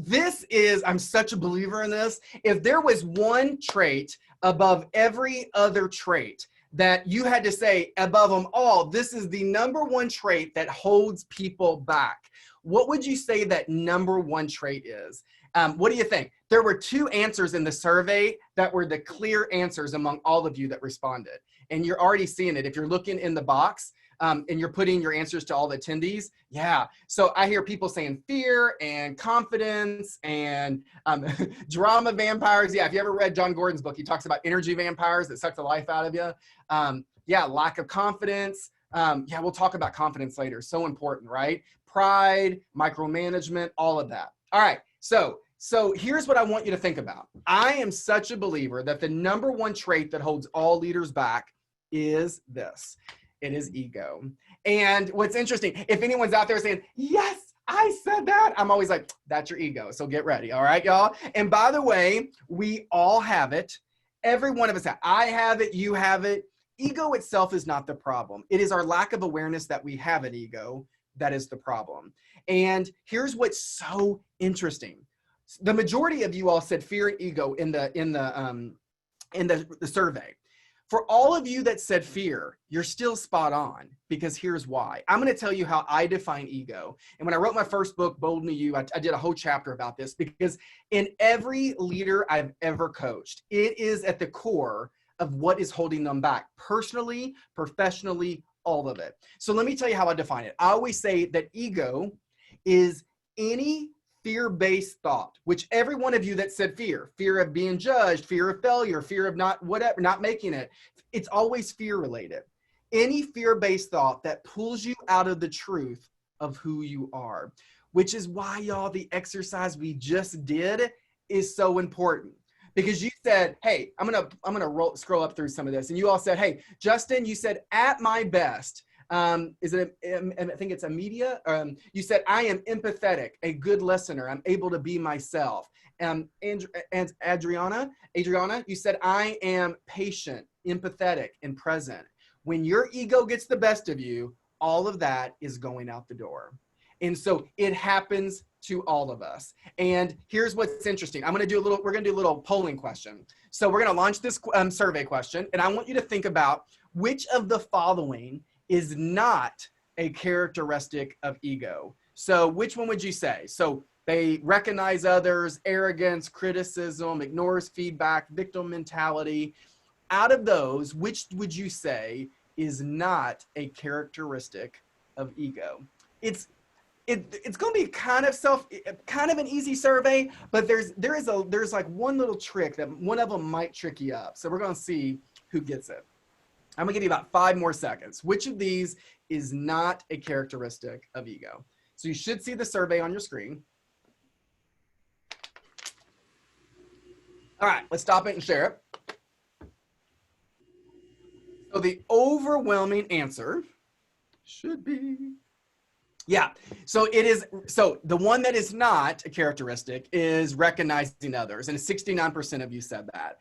such a believer in this. If there was one trait above every other trait that you had to say above them all, this is the number one trait that holds people back, what would you say that number one trait is? What do you think? There were 2 answers in the survey that were the clear answers among all of you that responded. And you're already seeing it. If you're looking in the box, and you're putting your answers to all the attendees. Yeah. So I hear people saying fear and confidence and drama vampires. Yeah. If you ever read John Gordon's book, he talks about energy vampires that suck the life out of you. Yeah. Lack of confidence. Yeah. We'll talk about confidence later. So important, right? Pride, micromanagement, all of that. All right. So here's what I want you to think about. I am such a believer that the number one trait that holds all leaders back is this. It is ego. And what's interesting, if anyone's out there saying, yes, I said that, I'm always like, that's your ego. So get ready. All right, y'all. And by the way, we all have it. Every one of us, I have it, you have it. Ego itself is not the problem. It is our lack of awareness that we have an ego that is the problem. And here's what's so interesting. The majority of you all said fear and ego in the survey. For all of you that said fear, you're still spot on, because here's why. I'm going to tell you how I define ego. And when I wrote my first book, Bold New You, I did a whole chapter about this, because in every leader I've ever coached, it is at the core of what is holding them back, personally, professionally, all of it. So let me tell you how I define it. I always say that ego is any fear-based thought, which every one of you that said fear of being judged, fear of failure, fear of not making it, it's always fear related. Any fear-based thought that pulls you out of the truth of who you are, which is why, y'all, the exercise we just did is so important. Because you said, hey, I'm gonna scroll up through some of this, and you all said, hey, Justin, you said at my best. I think it's a media. You said, I am empathetic, a good listener. I'm able to be myself. And Adriana, you said, I am patient, empathetic, and present. When your ego gets the best of you, all of that is going out the door. And so it happens to all of us. And here's what's interesting. we're going to do a little polling question. So we're going to launch this survey question. And I want you to think about which of the following is not a characteristic of ego. So which one would you say? So they recognize others, arrogance, criticism, ignores feedback, victim mentality. Out of those, which would you say is not a characteristic of ego? It's going to be kind of an easy survey, but there's like one little trick that one of them might trick you up. So we're going to see who gets it. I'm gonna give you about 5 more seconds. Which of these is not a characteristic of ego? So you should see the survey on your screen. All right, let's stop it and share it. So the overwhelming answer should be, yeah. So it is, so the one that is not a characteristic is recognizing others. And 69% of you said that.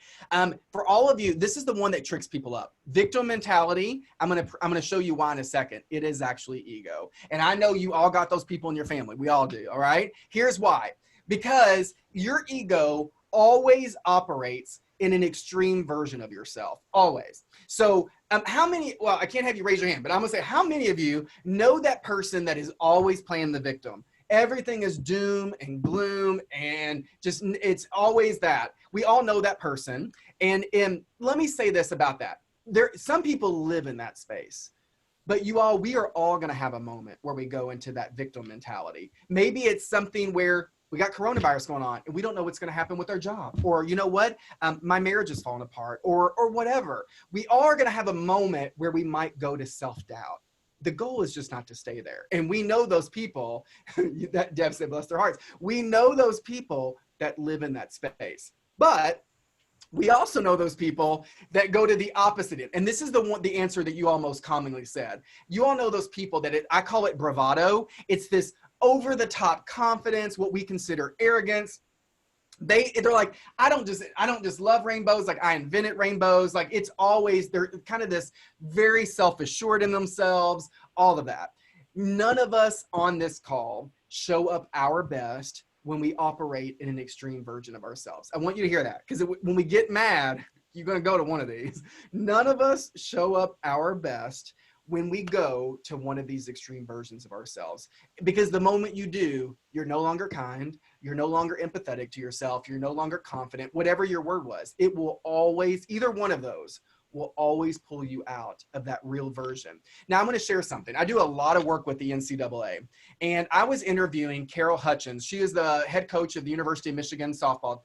For all of you, this is the one that tricks people up. Victim mentality, I'm gonna show you why in a second. It is actually ego. And I know you all got those people in your family. We all do, all right? Here's why. Because your ego always operates in an extreme version of yourself, always. So how many, well, I can't have you raise your hand, but I'm gonna say, how many of you know that person that is always playing the victim? everything is doom and gloom and just, it's always that. We all know that person. And let me say this about that. Some people live in that space. But we are all going to have a moment where we go into that victim mentality. Maybe it's something where we got coronavirus going on and we don't know what's going to happen with our job. Or, you know what, my marriage is falling apart, or whatever. We are going to have a moment where we might go to self-doubt. The goal is just not to stay there. And we know those people, that Deb said, bless their hearts. We know those people that live in that space. But we also know those people that go to the opposite end. And this is the answer that you all most commonly said. You all know those people that I call it bravado. It's this over the top confidence, what we consider arrogance. They're like, I don't just love rainbows. Like, I invented rainbows. Like, it's always, they're kind of this very self-assured in themselves, all of that. None of us on this call show up our best when we operate in an extreme version of ourselves. I want you to hear that, because when we get mad, you're going to go to one of these. None of us show up our best when we go to one of these extreme versions of ourselves. Because the moment you do, you're no longer kind, you're no longer empathetic to yourself, you're no longer confident, whatever your word was. It will always, either one of those will always pull you out of that real version. Now, I'm going to share something. I do a lot of work with the NCAA, and I was interviewing Carol Hutchins. She is the head coach of the University of Michigan softball,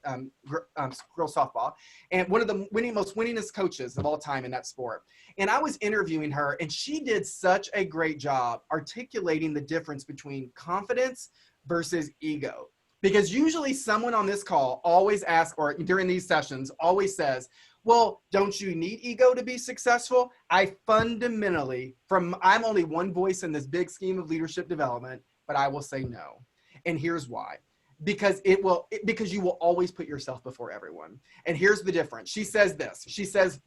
girls softball, and one of the most winningest coaches of all time in that sport. And I was interviewing her, and she did such a great job articulating the difference between confidence versus ego. Because usually someone on this call always asks, or during these sessions, always says, well, don't you need ego to be successful? I fundamentally, I'm only one voice in this big scheme of leadership development, but I will say no. And here's why. Because because you will always put yourself before everyone. And here's the difference. She says this. She says,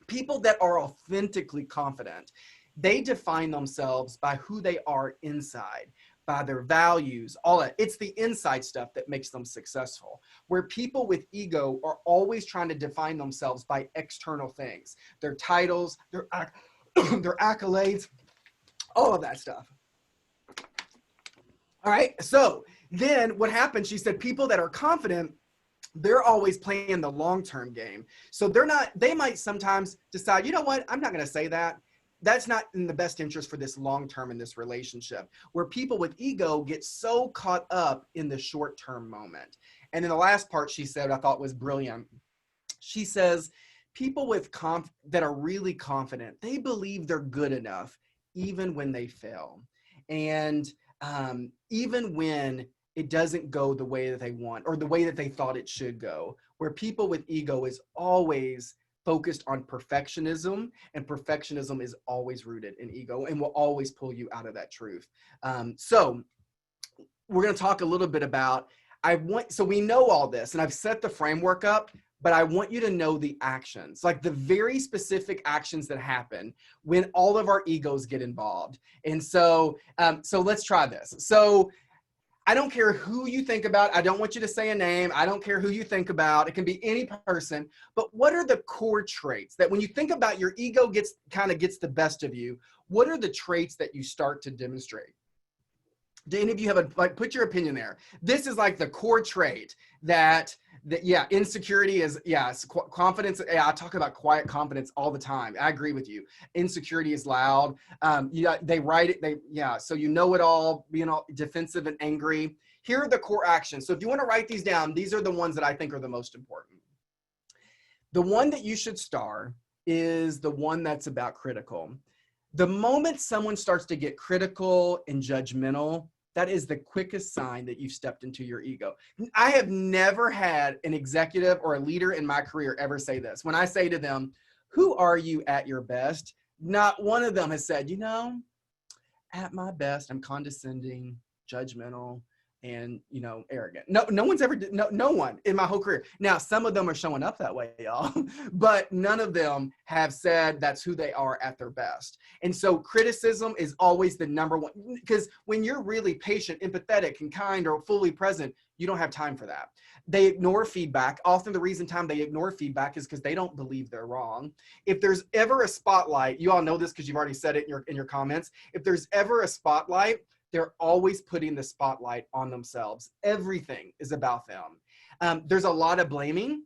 people that are authentically confident, they define themselves by who they are inside, by their values, all that. It's the inside stuff that makes them successful. Where people with ego are always trying to define themselves by external things, their titles, their accolades, all of that stuff. All right, so then what happens, she said, people that are confident, they're always playing the long-term game. So they might sometimes decide, you know what, I'm not gonna say that. That's not in the best interest for this long-term in this relationship, where people with ego get so caught up in the short-term moment. And then the last part she said, I thought was brilliant. She says, people with that are really confident, they believe they're good enough, even when they fail. And even when it doesn't go the way that they want, or the way that they thought it should go, where people with ego is always focused on perfectionism, and perfectionism is always rooted in ego and will always pull you out of that truth. So we're going to talk a little bit about, so we know all this, and I've set the framework up, but I want you to know the actions, like the very specific actions that happen when all of our egos get involved. And so, so let's try this. So I don't care who you think about. I don't want you to say a name. I don't care who you think about. It can be any person. But what are the core traits that when you think about your ego kind of gets the best of you, what are the traits that you start to demonstrate? Do any of you have put your opinion there? This is like the core trait that insecurity is, confidence. Yeah, I talk about quiet confidence all the time. I agree with you. Insecurity is loud. They write it. So you know it all, being all defensive and angry. Here are the core actions. So if you want to write these down, these are the ones that I think are the most important. The one that you should star is the one that's about critical. The moment someone starts to get critical and judgmental, that is the quickest sign that you've stepped into your ego. I have never had an executive or a leader in my career ever say this. When I say to them, who are you at your best? Not one of them has said, at my best, I'm condescending, judgmental, and arrogant. No one's ever, no one in my whole career. Now, some of them are showing up that way, y'all, but none of them have said that's who they are at their best. And so criticism is always the number one, because when you're really patient, empathetic, and kind, or fully present, you don't have time for that. They ignore feedback. Often the reason they ignore feedback is because they don't believe they're wrong. If there's ever a spotlight, you all know this because you've already said it in your comments. If there's ever a spotlight, They're always putting the spotlight on themselves. Everything is about them. There's a lot of blaming.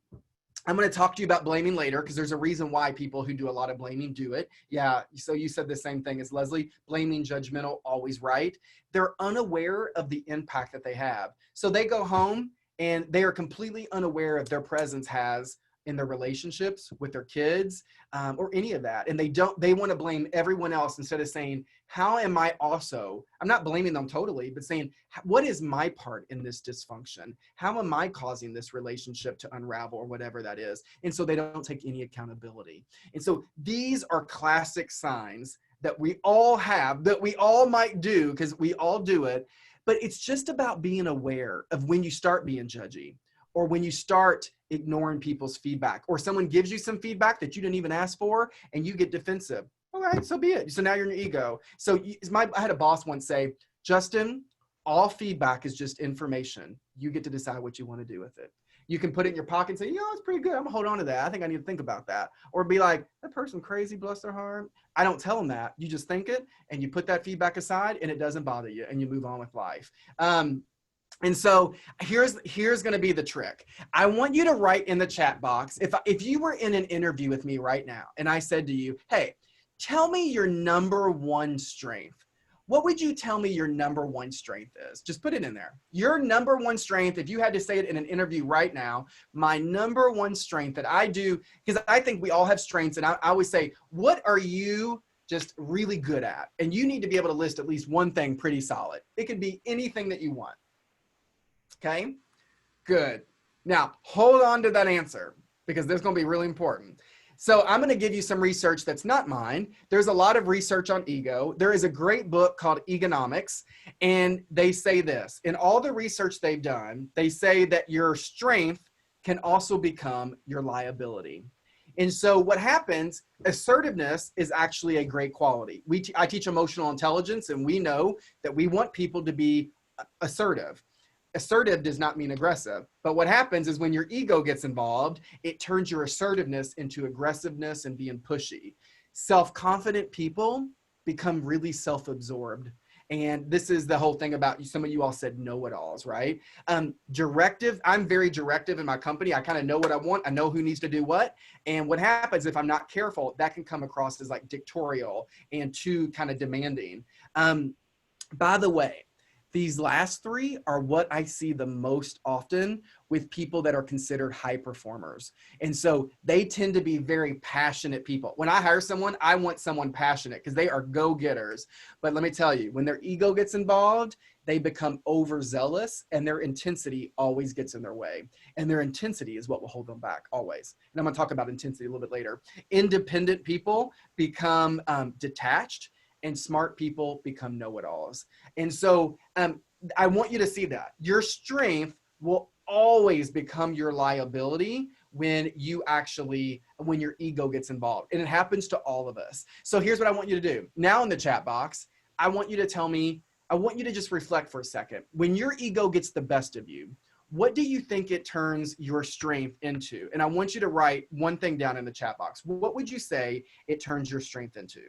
I'm going to talk to you about blaming later because there's a reason why people who do a lot of blaming do it. Yeah, so you said the same thing as Leslie, blaming, judgmental, always right. They're unaware of the impact that they have. So they go home and they are completely unaware of their presence has in their relationships with their kids or any of that. And they want to blame everyone else instead of saying, how am I also, I'm not blaming them totally, but saying, what is my part in this dysfunction? How am I causing this relationship to unravel or whatever that is? And so they don't take any accountability. And so these are classic signs that we all have, that we all might do because we all do it. But it's just about being aware of when you start being judgy, or when you start ignoring people's feedback, or someone gives you some feedback that you didn't even ask for and you get defensive. All right, so be it. So now you're in your ego. So I had a boss once say, Justin, all feedback is just information. You get to decide what you want to do with it. You can put it in your pocket and say, it's pretty good. I'm gonna hold on to that. I think I need to think about that. Or be like, that person crazy, bless their heart. I don't tell them that. You just think it and you put that feedback aside and it doesn't bother you and you move on with life. And so here's going to be the trick. I want you to write in the chat box, if you were in an interview with me right now and I said to you, hey, tell me your number one strength. What would you tell me your number one strength is? Just put it in there. Your number one strength, if you had to say it in an interview right now, my number one strength that I do, because I think we all have strengths, and I always say, what are you just really good at? And you need to be able to list at least one thing pretty solid. It could be anything that you want. Okay, good. Now, hold on to that answer because this is going to be really important. So I'm going to give you some research that's not mine. There's a lot of research on ego. There is a great book called Egonomics, and they say this. In all the research they've done, they say that your strength can also become your liability. And so what happens, assertiveness is actually a great quality. I teach emotional intelligence, and we know that we want people to be assertive. Assertive does not mean aggressive, but what happens is when your ego gets involved, it turns your assertiveness into aggressiveness and being pushy. Self-confident people become really self-absorbed. And this is the whole thing about some of you all said know-it-alls, right? Directive, I'm very directive in my company. I kind of know what I want. I know who needs to do what. And what happens if I'm not careful, that can come across as like dictatorial and too kind of demanding. By the way, these last three are what I see the most often with people that are considered high performers. And so they tend to be very passionate people. When I hire someone, I want someone passionate because they are go-getters. But let me tell you, when their ego gets involved, they become overzealous and their intensity always gets in their way. And their intensity is what will hold them back always. And I'm going to talk about intensity a little bit later. Independent people become detached, and smart people become know-it-alls. And so I want you to see that. Your strength will always become your liability when your ego gets involved. And it happens to all of us. So here's what I want you to do. Now in the chat box, I want you to tell me, I want you to just reflect for a second. When your ego gets the best of you, what do you think it turns your strength into? And I want you to write one thing down in the chat box. What would you say it turns your strength into?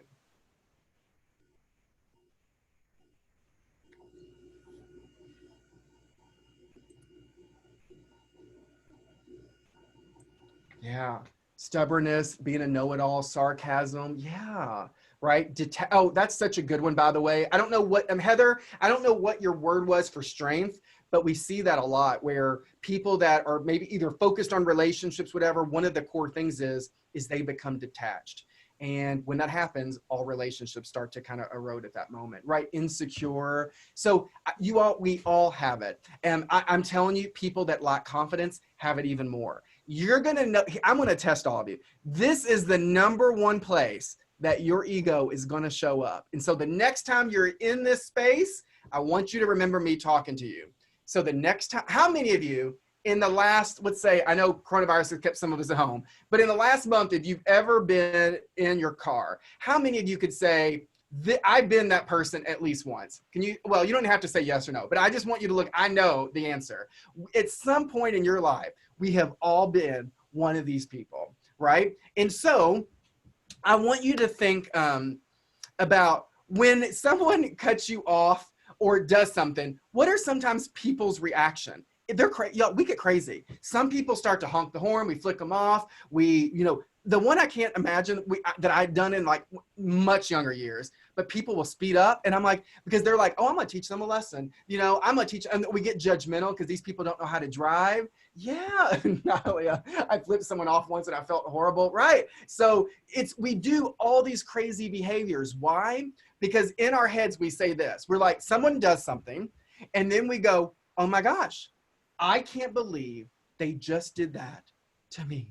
Yeah. Stubbornness, being a know-it-all, sarcasm. Yeah. Right. Oh, that's such a good one, by the way. I don't know what, Heather, I don't know what your word was for strength, but we see that a lot where people that are maybe either focused on relationships, whatever, one of the core things is they become detached. And when that happens, all relationships start to kind of erode at that moment, right? Insecure. So we all have it. And I'm telling you, people that lack confidence have it even more. You're going to know, I'm going to test all of you. This is the number one place that your ego is going to show up. And so the next time you're in this space, I want you to remember me talking to you. So the next time, how many of you in the last, let's say, I know coronavirus has kept some of us at home, but in the last month, if you've ever been in your car, how many of you could say, I've been that person at least once? Can you, well, you don't have to say yes or no, but I just want you to look, I know the answer. At some point in your life, we have all been one of these people, right? And so I want you to think about when someone cuts you off or does something, what are sometimes people's reaction? They're crazy. Y'all, we get crazy. Some people start to honk the horn. We flick them off. The one I can't imagine that I'd done in like much younger years, but people will speed up, and I'm like, because they're like, oh, I'm gonna teach them a lesson. I'm gonna teach, and we get judgmental because these people don't know how to drive. Yeah, Nalia, I flipped someone off once and I felt horrible. Right. So we do all these crazy behaviors. Why? Because in our heads we say this. We're like, someone does something, and then we go, oh my gosh, I can't believe they just did that to me.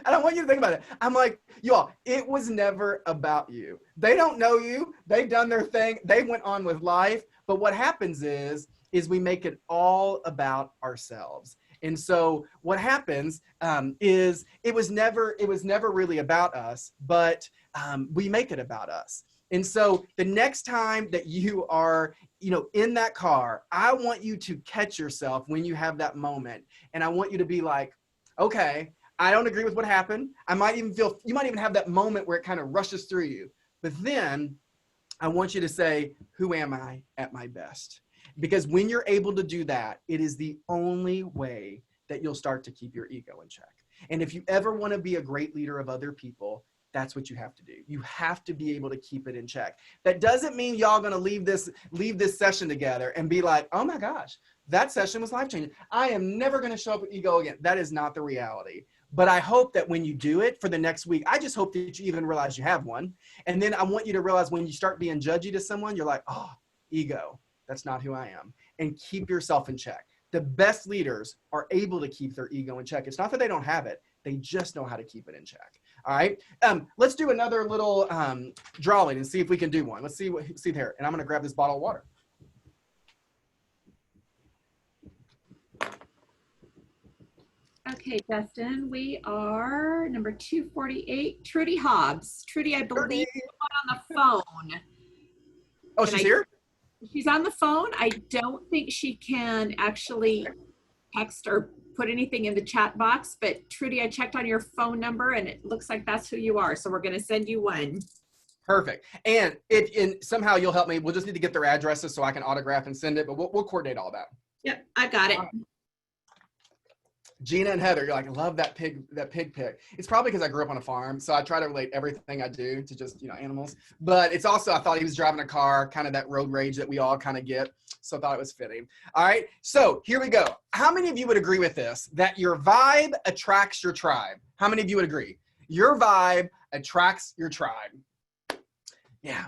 And I want you to think about it. I'm like, y'all, it was never about you. They don't know you. They've done their thing. They went on with life. But what happens is we make it all about ourselves. And so what happens is it was never really about us, but we make it about us. And so the next time that you are, in that car, I want you to catch yourself when you have that moment. And I want you to be like, okay, I don't agree with what happened. You might even have that moment where it kind of rushes through you. But then I want you to say, who am I at my best? Because when you're able to do that, it is the only way that you'll start to keep your ego in check. And if you ever want to be a great leader of other people, that's what you have to do. You have to be able to keep it in check. That doesn't mean y'all gonna leave this session together and be like, oh my gosh, that session was life-changing. I am never gonna show up with ego again. That is not the reality. But I hope that when you do it for the next week, I just hope that you even realize you have one. And then I want you to realize when you start being judgy to someone, you're like, oh, ego, that's not who I am. And keep yourself in check. The best leaders are able to keep their ego in check. It's not that they don't have it. They just know how to keep it in check. All right. Let's do another little drawing and see if we can do one. Let's see there. And I'm going to grab this bottle of water. Okay, Justin, we are number 248, Trudy Hobbs. Trudy, I believe you're on the phone. Oh, she's here? She's on the phone. I don't think she can actually text or put anything in the chat box, but Trudy, I checked on your phone number and it looks like that's who you are. So we're going to send you one. Perfect. And if somehow you'll help me, we'll just need to get their addresses so I can autograph and send it, but we'll coordinate all that. Yep, I got it. Gina and Heather, you're like, I love that pig pic. It's probably because I grew up on a farm, so I try to relate everything I do to just, animals. But it's also, I thought he was driving a car, kind of that road rage that we all kind of get. So I thought it was fitting. All right, so here we go. How many of you would agree with this, that your vibe attracts your tribe? How many of you would agree? Your vibe attracts your tribe. Yeah.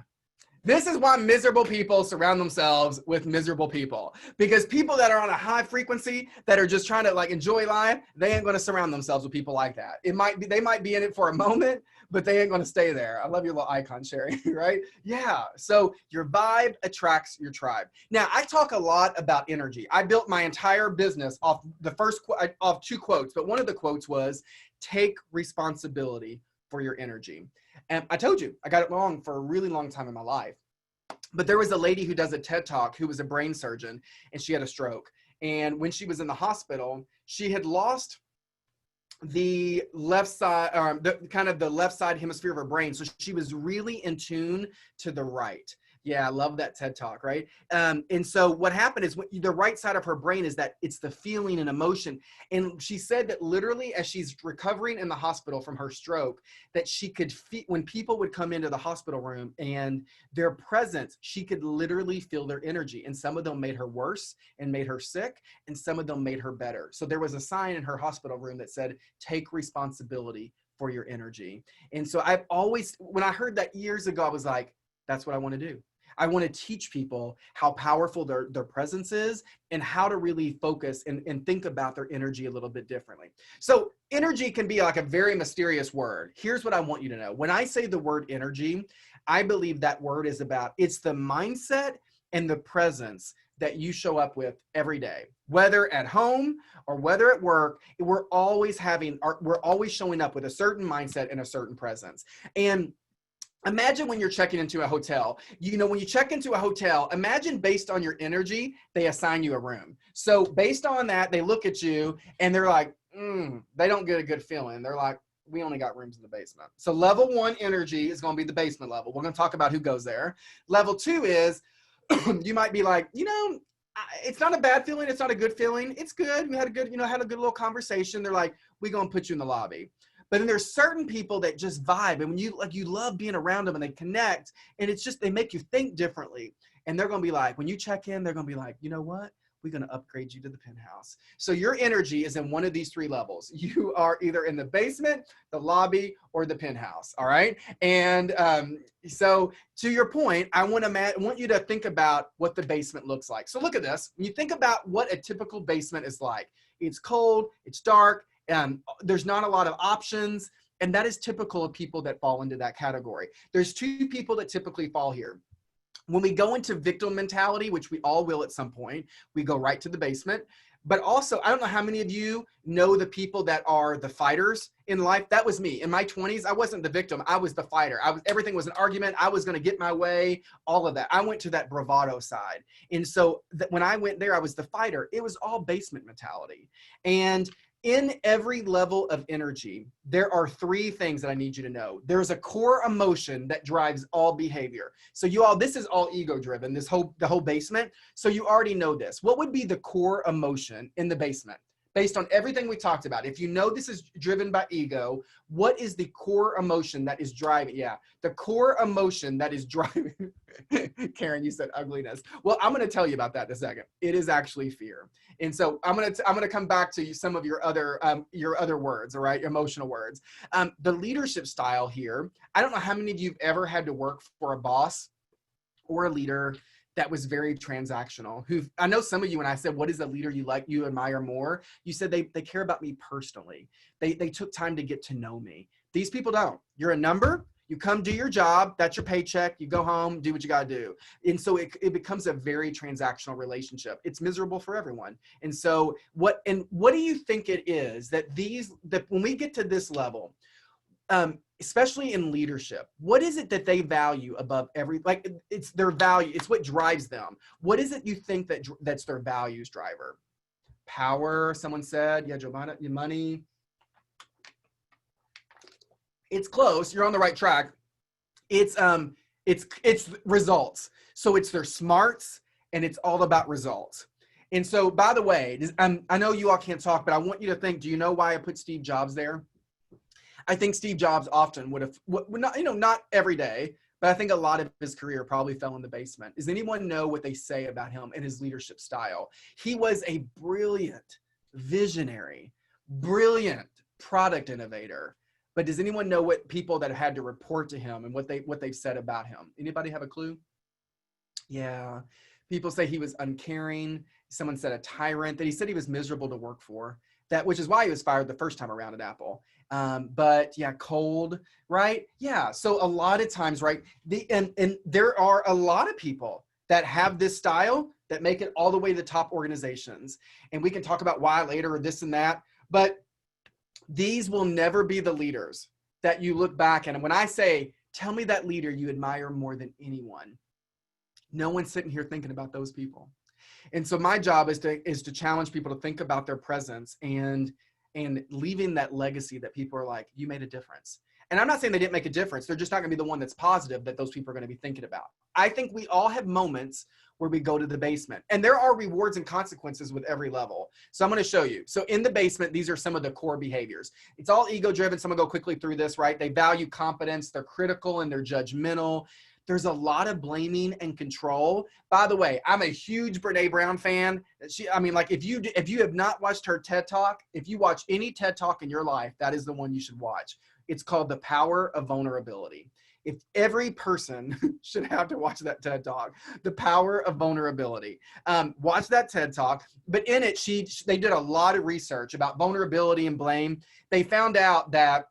This is why miserable people surround themselves with miserable people, because people that are on a high frequency that are just trying to enjoy life, they ain't going to surround themselves with people like that. They might be in it for a moment, but they ain't going to stay there. I love your little icon, Sherry, right? Yeah. So your vibe attracts your tribe. Now, I talk a lot about energy. I built my entire business off off two quotes, but one of the quotes was, take responsibility for your energy. And I told you, I got it wrong for a really long time in my life. But there was a lady who does a TED Talk who was a brain surgeon, and she had a stroke. And when she was in the hospital, she had lost the left side, the left side hemisphere of her brain. So she was really in tune to the right. Yeah, I love that TED Talk, right? And so what happened is the right side of her brain is that it's the feeling and emotion. And she said that literally as she's recovering in the hospital from her stroke, that she could feel, when people would come into the hospital room and their presence, she could literally feel their energy. And some of them made her worse and made her sick, and some of them made her better. So there was a sign in her hospital room that said, take responsibility for your energy. And so I've always, when I heard that years ago, I was like, that's what I want to do. I want to teach people how powerful their presence is and how to really focus and think about their energy a little bit differently. So energy can be like a very mysterious word. Here's what I want you to know. When I say the word energy, I believe that word is about, it's the mindset and the presence that you show up with every day, whether at home or whether at work. We're always showing up with a certain mindset and a certain presence. And imagine when you're checking into a hotel, when you check into a hotel, imagine based on your energy, they assign you a room. So based on that, they look at you and they're like, they don't get a good feeling. They're like, we only got rooms in the basement. So level 1 energy is going to be the basement level. We're going to talk about who goes there. Level 2 is, you might be like, it's not a bad feeling. It's not a good feeling. It's good. We had a good, had a good little conversation. They're like, we're going to put you in the lobby. But then there's certain people that just vibe. And when you love being around them and they connect, and it's just, they make you think differently. And they're going to be like, when you check in, they're going to be like, you know what? We're going to upgrade you to the penthouse. So your energy is in one of these 3 levels. You are either in the basement, the lobby, or the penthouse. All right. And so to your point, I want you to think about what the basement looks like. So look at this. When you think about what a typical basement is like, it's cold, it's dark, there's not a lot of options. And that is typical of people that fall into that category. There's 2 people that typically fall here. When we go into victim mentality, which we all will at some point, we go right to the basement. But also, I don't know how many of you know the people that are the fighters in life. That was me. In my 20s, I wasn't the victim. I was the fighter. Everything was an argument. I was going to get my way, all of that. I went to that bravado side. And so when I went there, I was the fighter. It was all basement mentality. And in every level of energy, there are 3 things that I need you to know. There's a core emotion that drives all behavior. So this is all ego driven, the whole basement. So you already know this. What would be the core emotion in the basement? Based on everything we talked about, if you know this is driven by ego, what is the core emotion that is driving? Yeah, the core emotion that is driving. Karen, you said ugliness. Well, I'm going to tell you about that in a second. It is actually fear. And so I'm going to come back to some of your other words, all right, emotional words. The leadership style here. I don't know how many of you've ever had to work for a boss or a leader that was very transactional. I know some of you, when I said, what is a leader you admire more? You said they care about me personally. They took time to get to know me. These people don't. You're a number. You come do your job. That's your paycheck. You go home, do what you got to do. And so it becomes a very transactional relationship. It's miserable for everyone. And so what do you think it is that when we get to this level, especially in leadership, what is it that they value above it's their value, it's what drives them. What is it you think that's their values driver? Power, someone said. Yeah, Giovanna, your money. It's close. You're on the right track. It's results. So it's their smarts, and it's all about results. And so, by the way, I know you all can't talk, but I want you to think, do you know why I put Steve Jobs there? I think Steve Jobs often would have, not every day, but I think a lot of his career probably fell in the basement. Does anyone know what they say about him and his leadership style? He was a brilliant visionary, brilliant product innovator. But does anyone know what people that had to report to him and what they've said about him? Anybody have a clue? Yeah. People say he was uncaring. Someone said a tyrant, that he said he was miserable to work for. Which is why he was fired the first time around at Apple. But yeah, cold, right? Yeah. So a lot of times, right? And there are a lot of people that have this style that make it all the way to the top organizations. And we can talk about why later, or this and that. But these will never be the leaders that you look back at. And when I say, tell me that leader you admire more than anyone, no one's sitting here thinking about those people. And so my job is to challenge people to think about their presence and leaving that legacy that people are like, you made a difference. And I'm not saying they didn't make a difference. They're just not going to be the one that's positive that those people are going to be thinking about. I think we all have moments where we go to the basement, and there are rewards and consequences with every level. So I'm going to show you. So in the basement, these are some of the core behaviors. It's all ego driven. So I'm going to go quickly through this, right? They value competence. They're critical and they're judgmental. There's a lot of blaming and control. By the way, I'm a huge Brene Brown fan. If you have not watched her TED Talk, if you watch any TED Talk in your life, that is the one you should watch. It's called The Power of Vulnerability. If every person should have to watch that TED Talk, The Power of Vulnerability. Watch that TED Talk. But in it, they did a lot of research about vulnerability and blame. They found out that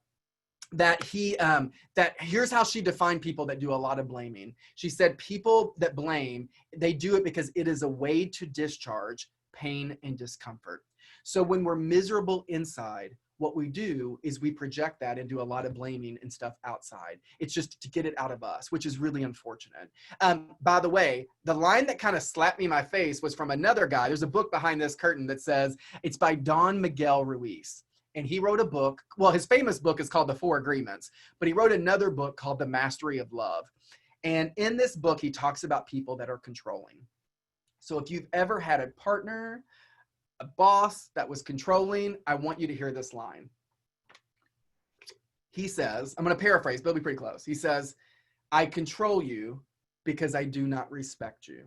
here's how she defined people that do a lot of blaming. She said people that blame, they do it because it is a way to discharge pain and discomfort. So when we're miserable inside, what we do is we project that and do a lot of blaming and stuff outside. It's just to get it out of us, which is really unfortunate. By the way, the line that kind of slapped me in my face was from another guy. There's a book behind this curtain that says, it's by Don Miguel Ruiz. And he wrote a book. Well, his famous book is called The Four Agreements, but he wrote another book called The Mastery of Love. And in this book, he talks about people that are controlling. So if you've ever had a partner, a boss that was controlling, I want you to hear this line. He says, I'm going to paraphrase, but it'll be pretty close. He says, I control you because I do not respect you.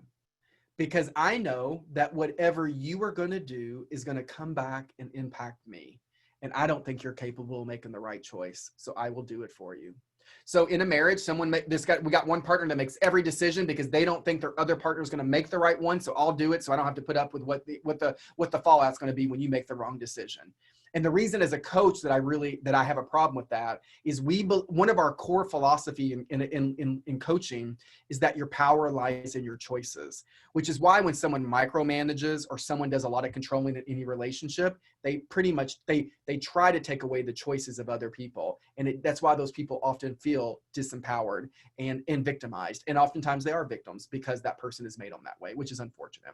Because I know that whatever you are going to do is going to come back and impact me. And I don't think you're capable of making the right choice. So I will do it for you. So in a marriage, we got one partner that makes every decision because they don't think their other partner is going to make the right one. So I'll do it. So I don't have to put up with what the fallout's going to be when you make the wrong decision. And the reason as a coach that I have a problem with that is one of our core philosophy in coaching is that your power lies in your choices, which is why when someone micromanages or someone does a lot of controlling in any relationship, they pretty much, they try to take away the choices of other people. And that's why those people often feel disempowered and victimized. And oftentimes they are victims because that person is made them that way, which is unfortunate.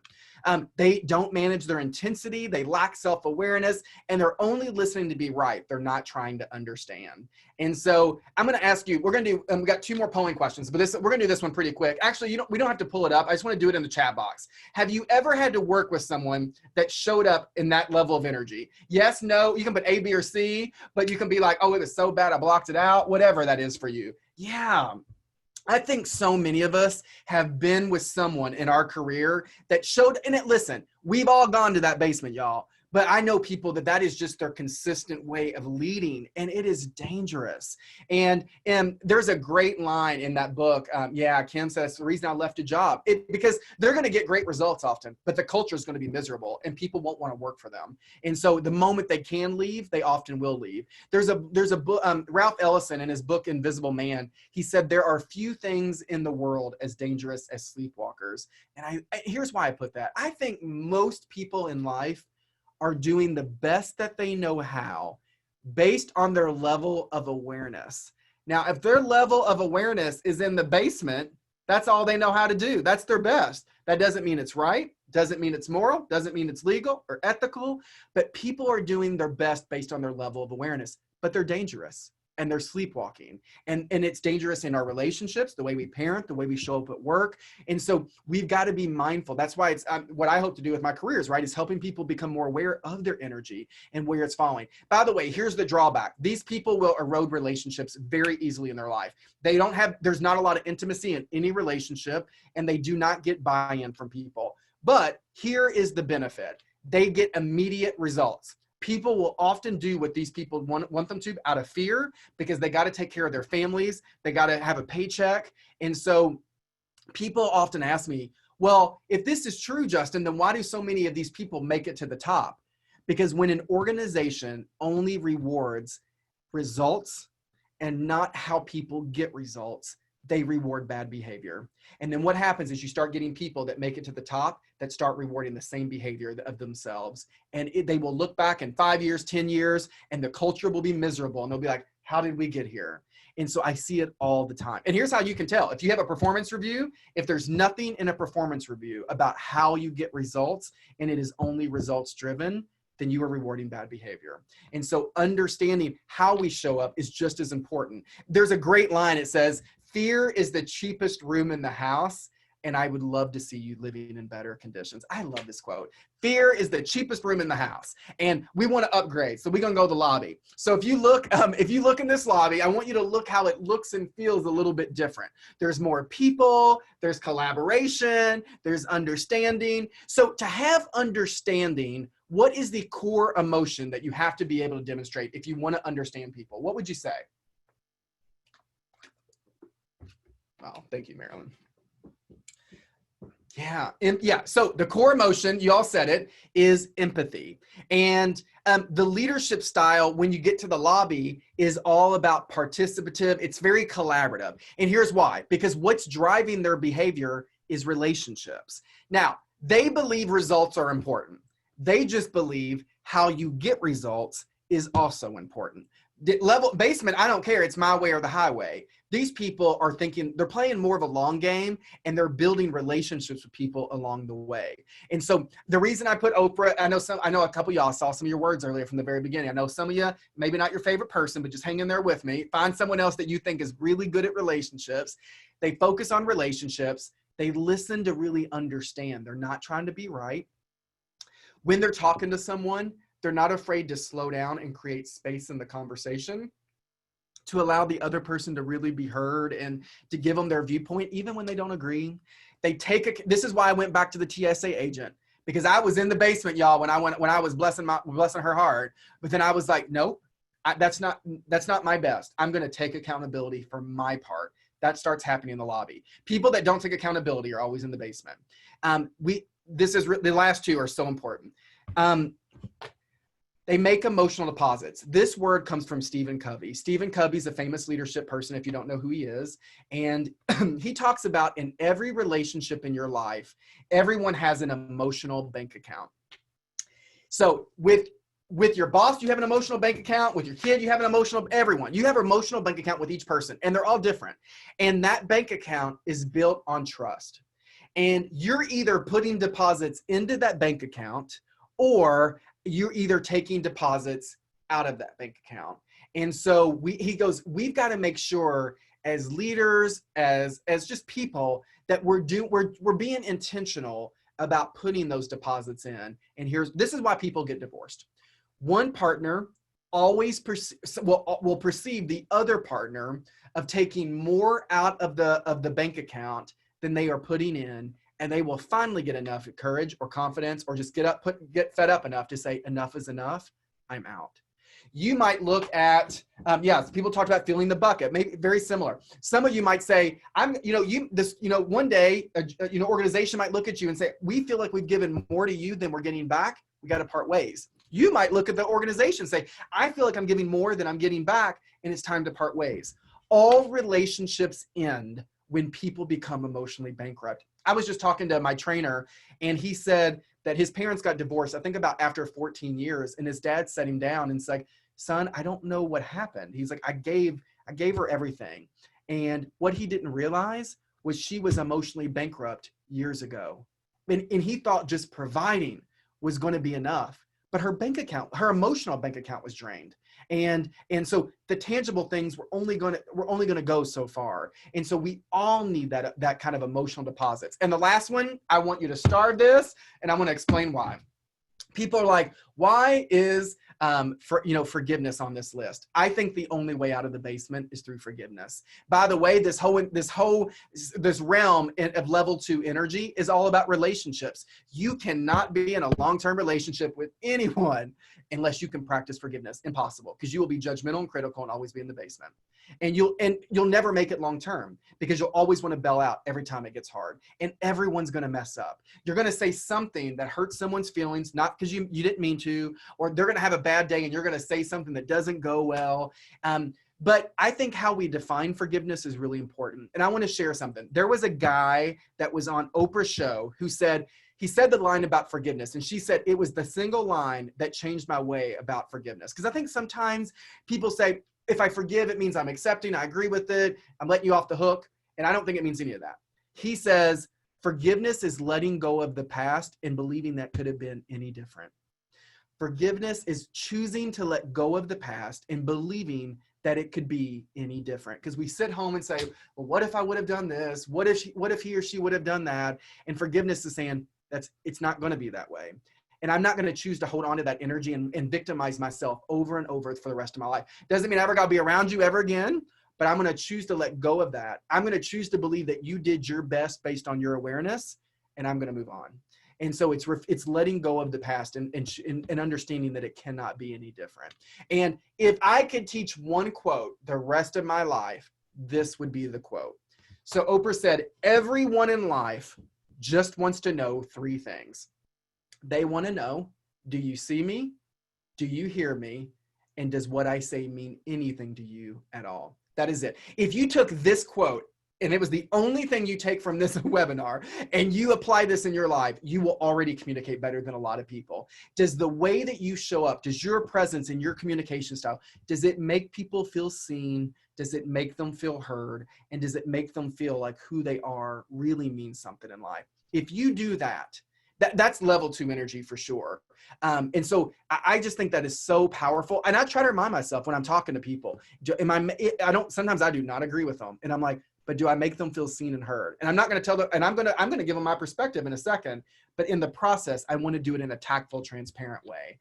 They don't manage their intensity. They lack self-awareness, and they're only listening to be right. They're not trying to understand. And so I'm going to ask you, we're going to do, we got 2 more polling questions, but we're going to do this one pretty quick. Actually, we don't have to pull it up. I just want to do it in the chat box. Have you ever had to work with someone that showed up in that level of energy? Yes, no, you can put A, B, or C, but you can be like, oh, it was so bad, I blocked it out, whatever that is for you. Yeah. I think so many of us have been with someone in our career that showed, and listen, we've all gone to that basement, y'all. But I know people that is just their consistent way of leading, and it is dangerous. And there's a great line in that book. Kim says, the reason I left a job, because they're going to get great results often, but the culture is going to be miserable and people won't want to work for them. And so the moment they can leave, they often will leave. There's a book, Ralph Ellison in his book, Invisible Man, he said, there are few things in the world as dangerous as sleepwalkers. And here's why I put that. I think most people in life are doing the best that they know how based on their level of awareness. Now, if their level of awareness is in the basement, that's all they know how to do. That's their best. That doesn't mean it's right, doesn't mean it's moral, doesn't mean it's legal or ethical, but people are doing their best based on their level of awareness, but they're dangerous. And they're sleepwalking. And it's dangerous in our relationships, the way we parent, the way we show up at work. And so we've got to be mindful. That's why it's what I hope to do with my careers, right, is helping people become more aware of their energy and where it's falling. By the way, here's the drawback. These people will erode relationships very easily in their life. There's not a lot of intimacy in any relationship, and they do not get buy-in from people. But here is the benefit. They get immediate results. People will often do what these people want them to out of fear because they got to take care of their families. They got to have a paycheck. And so people often ask me, well, if this is true, Justin, then why do so many of these people make it to the top? Because when an organization only rewards results and not how people get results, they reward bad behavior. And then what happens is you start getting people that make it to the top that start rewarding the same behavior of themselves. And they will look back in 5 years, 10 years, and the culture will be miserable. And they'll be like, how did we get here? And so I see it all the time. And here's how you can tell. If you have a performance review, if there's nothing in a performance review about how you get results, and it is only results driven, then you are rewarding bad behavior. And so understanding how we show up is just as important. There's a great line. It says, fear is the cheapest room in the house, and I would love to see you living in better conditions. I love this quote. Fear is the cheapest room in the house, and we want to upgrade. So we're going to go to the lobby. So if you look in this lobby, I want you to look how it looks and feels a little bit different. There's more people, there's collaboration, there's understanding. So to have understanding, what is the core emotion that you have to be able to demonstrate if you want to understand people? What would you say? Oh, thank you, Marilyn. Yeah. So the core emotion, you all said it, is empathy. And the leadership style, when you get to the lobby, is all about participative. It's very collaborative. And here's why. Because what's driving their behavior is relationships. Now, they believe results are important. They just believe how you get results is also important. Basement, I don't care. It's my way or the highway. These people are thinking, they're playing more of a long game, and they're building relationships with people along the way. And so the reason I put Oprah, I know a couple of y'all saw some of your words earlier from the very beginning. I know some of you, maybe not your favorite person, but just hang in there with me. Find someone else that you think is really good at relationships. They focus on relationships. They listen to really understand. They're not trying to be right. When they're talking to someone, they're not afraid to slow down and create space in the conversation to allow the other person to really be heard and to give them their viewpoint, even when they don't agree. This is why I went back to the TSA agent, because I was in the basement, y'all, when I was blessing her heart. But then I was like, nope, that's not my best. I'm going to take accountability for my part. That starts happening in the lobby. People that don't take accountability are always in the basement. The last two are so important. They make emotional deposits. This word comes from Stephen Covey. Stephen Covey's a famous leadership person, if you don't know who he is. And he talks about, in every relationship in your life, everyone has an emotional bank account. So with your boss, you have an emotional bank account. With your kid, you have an emotional, everyone. You have an emotional bank account with each person, and they're all different. And that bank account is built on trust. And you're either putting deposits into that bank account, or you're either taking deposits out of that bank account. And so he goes, we've got to make sure as leaders, as just people, that we're being intentional about putting those deposits in. And this is why people get divorced. One partner always will perceive the other partner of taking more out of the bank account than they are putting in. And they will finally get enough courage or confidence, or just get fed up enough to say, enough is enough, I'm out. You might look at, people talked about filling the bucket, maybe very similar. Some of you might say, one day, organization might look at you and say, we feel like we've given more to you than we're getting back. We got to part ways. You might look at the organization and say, I feel like I'm giving more than I'm getting back, and it's time to part ways. All relationships end when people become emotionally bankrupt. I was just talking to my trainer, and he said that his parents got divorced, I think about after 14 years, and his dad sat him down and said, son, I don't know what happened. He's like, I gave her everything. And what he didn't realize was she was emotionally bankrupt years ago. And he thought just providing was going to be enough, but her emotional bank account was drained. And so the tangible things we're only going to go so far. And so we all need that kind of emotional deposits. And the last one, I want you to start this, and I'm going to explain why. People are like, why is forgiveness on this list? I think the only way out of the basement is through forgiveness. By the way, this realm of level 2 energy is all about relationships. You cannot be in a long-term relationship with anyone unless you can practice forgiveness. Impossible, because you will be judgmental and critical and always be in the basement. And you'll never make it long-term, because you'll always want to bail out every time it gets hard. And everyone's going to mess up. You're going to say something that hurts someone's feelings, not because you didn't mean to, or they're going to have a bad day and you're going to say something that doesn't go well. But I think how we define forgiveness is really important. And I want to share something. There was a guy that was on Oprah's show who said the line about forgiveness, and she said it was the single line that changed my way about forgiveness. Because I think sometimes people say, if I forgive, it means I'm accepting, I agree with it, I'm letting you off the hook. And I don't think it means any of that. He says, forgiveness is letting go of the past and believing that could have been any different. Forgiveness is choosing to let go of the past and believing that it could be any different. Because we sit home and say, well, what if I would have done this? What if he or she would have done that? And forgiveness is saying, it's not going to be that way. And I'm not going to choose to hold on to that energy and victimize myself over and over for the rest of my life. Doesn't mean I ever got to be around you ever again, but I'm going to choose to let go of that. I'm going to choose to believe that you did your best based on your awareness, and I'm going to move on. And so it's letting go of the past and understanding that it cannot be any different. And if I could teach one quote the rest of my life, this would be the quote. So Oprah said, everyone in life just wants to know 3 things. They want to know, do you see me? Do you hear me? And does what I say mean anything to you at all? That is it. If you took this quote and it was the only thing you take from this webinar, and you apply this in your life, you will already communicate better than a lot of people. Does the way that you show up, does your presence and your communication style, does it make people feel seen? Does it make them feel heard? And does it make them feel like who they are really means something in life? If you do that, that's level 2 energy for sure. And so I just think that is so powerful. And I try to remind myself when I'm talking to people, sometimes I do not agree with them. And I'm like, but do I make them feel seen and heard? And I'm not going to tell them, and I'm going to give them my perspective in a second, but in the process, I want to do it in a tactful, transparent way.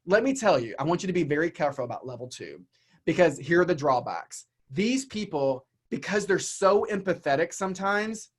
Let me tell you, I want you to be very careful about level 2, because here are the drawbacks. These people, because they're so empathetic sometimes,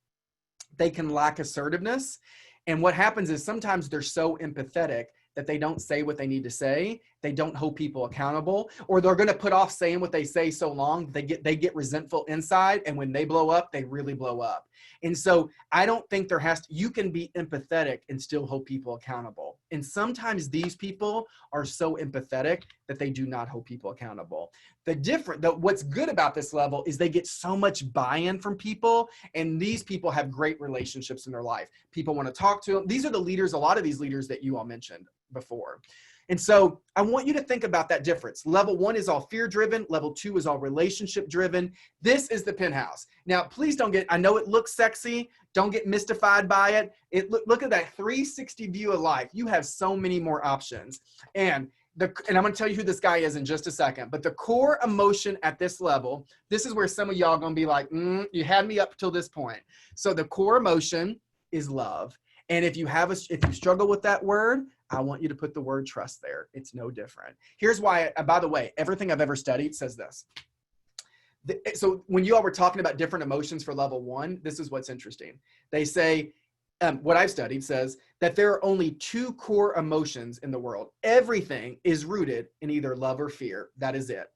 they can lack assertiveness. And what happens is sometimes they're so empathetic that they don't say what they need to say. They don't hold people accountable, or they're going to put off saying what they say so long they get resentful inside. And when they blow up, they really blow up. And so I don't think you can be empathetic and still hold people accountable. And sometimes these people are so empathetic that they do not hold people accountable. What's good about this level is they get so much buy-in from people, and these people have great relationships in their life. People want to talk to them. These are the leaders, a lot of these leaders that you all mentioned before. And so I want you to think about that difference. Level 1 is all fear driven. Level 2 is all relationship driven. This is the penthouse. Now, please I know it looks sexy. Don't get mystified by it. Look at that 360 view of life. You have so many more options. And I'm going to tell you who this guy is in just a second, but the core emotion at this level, this is where some of y'all going to be like, you had me up till this point. So the core emotion is love. And if you struggle with that word, I want you to put the word trust there. It's no different. Here's why, by the way, everything I've ever studied says this. So when you all were talking about different emotions for level 1, this is what's interesting. They say, what I've studied says that there are only 2 core emotions in the world. Everything is rooted in either love or fear. That is it.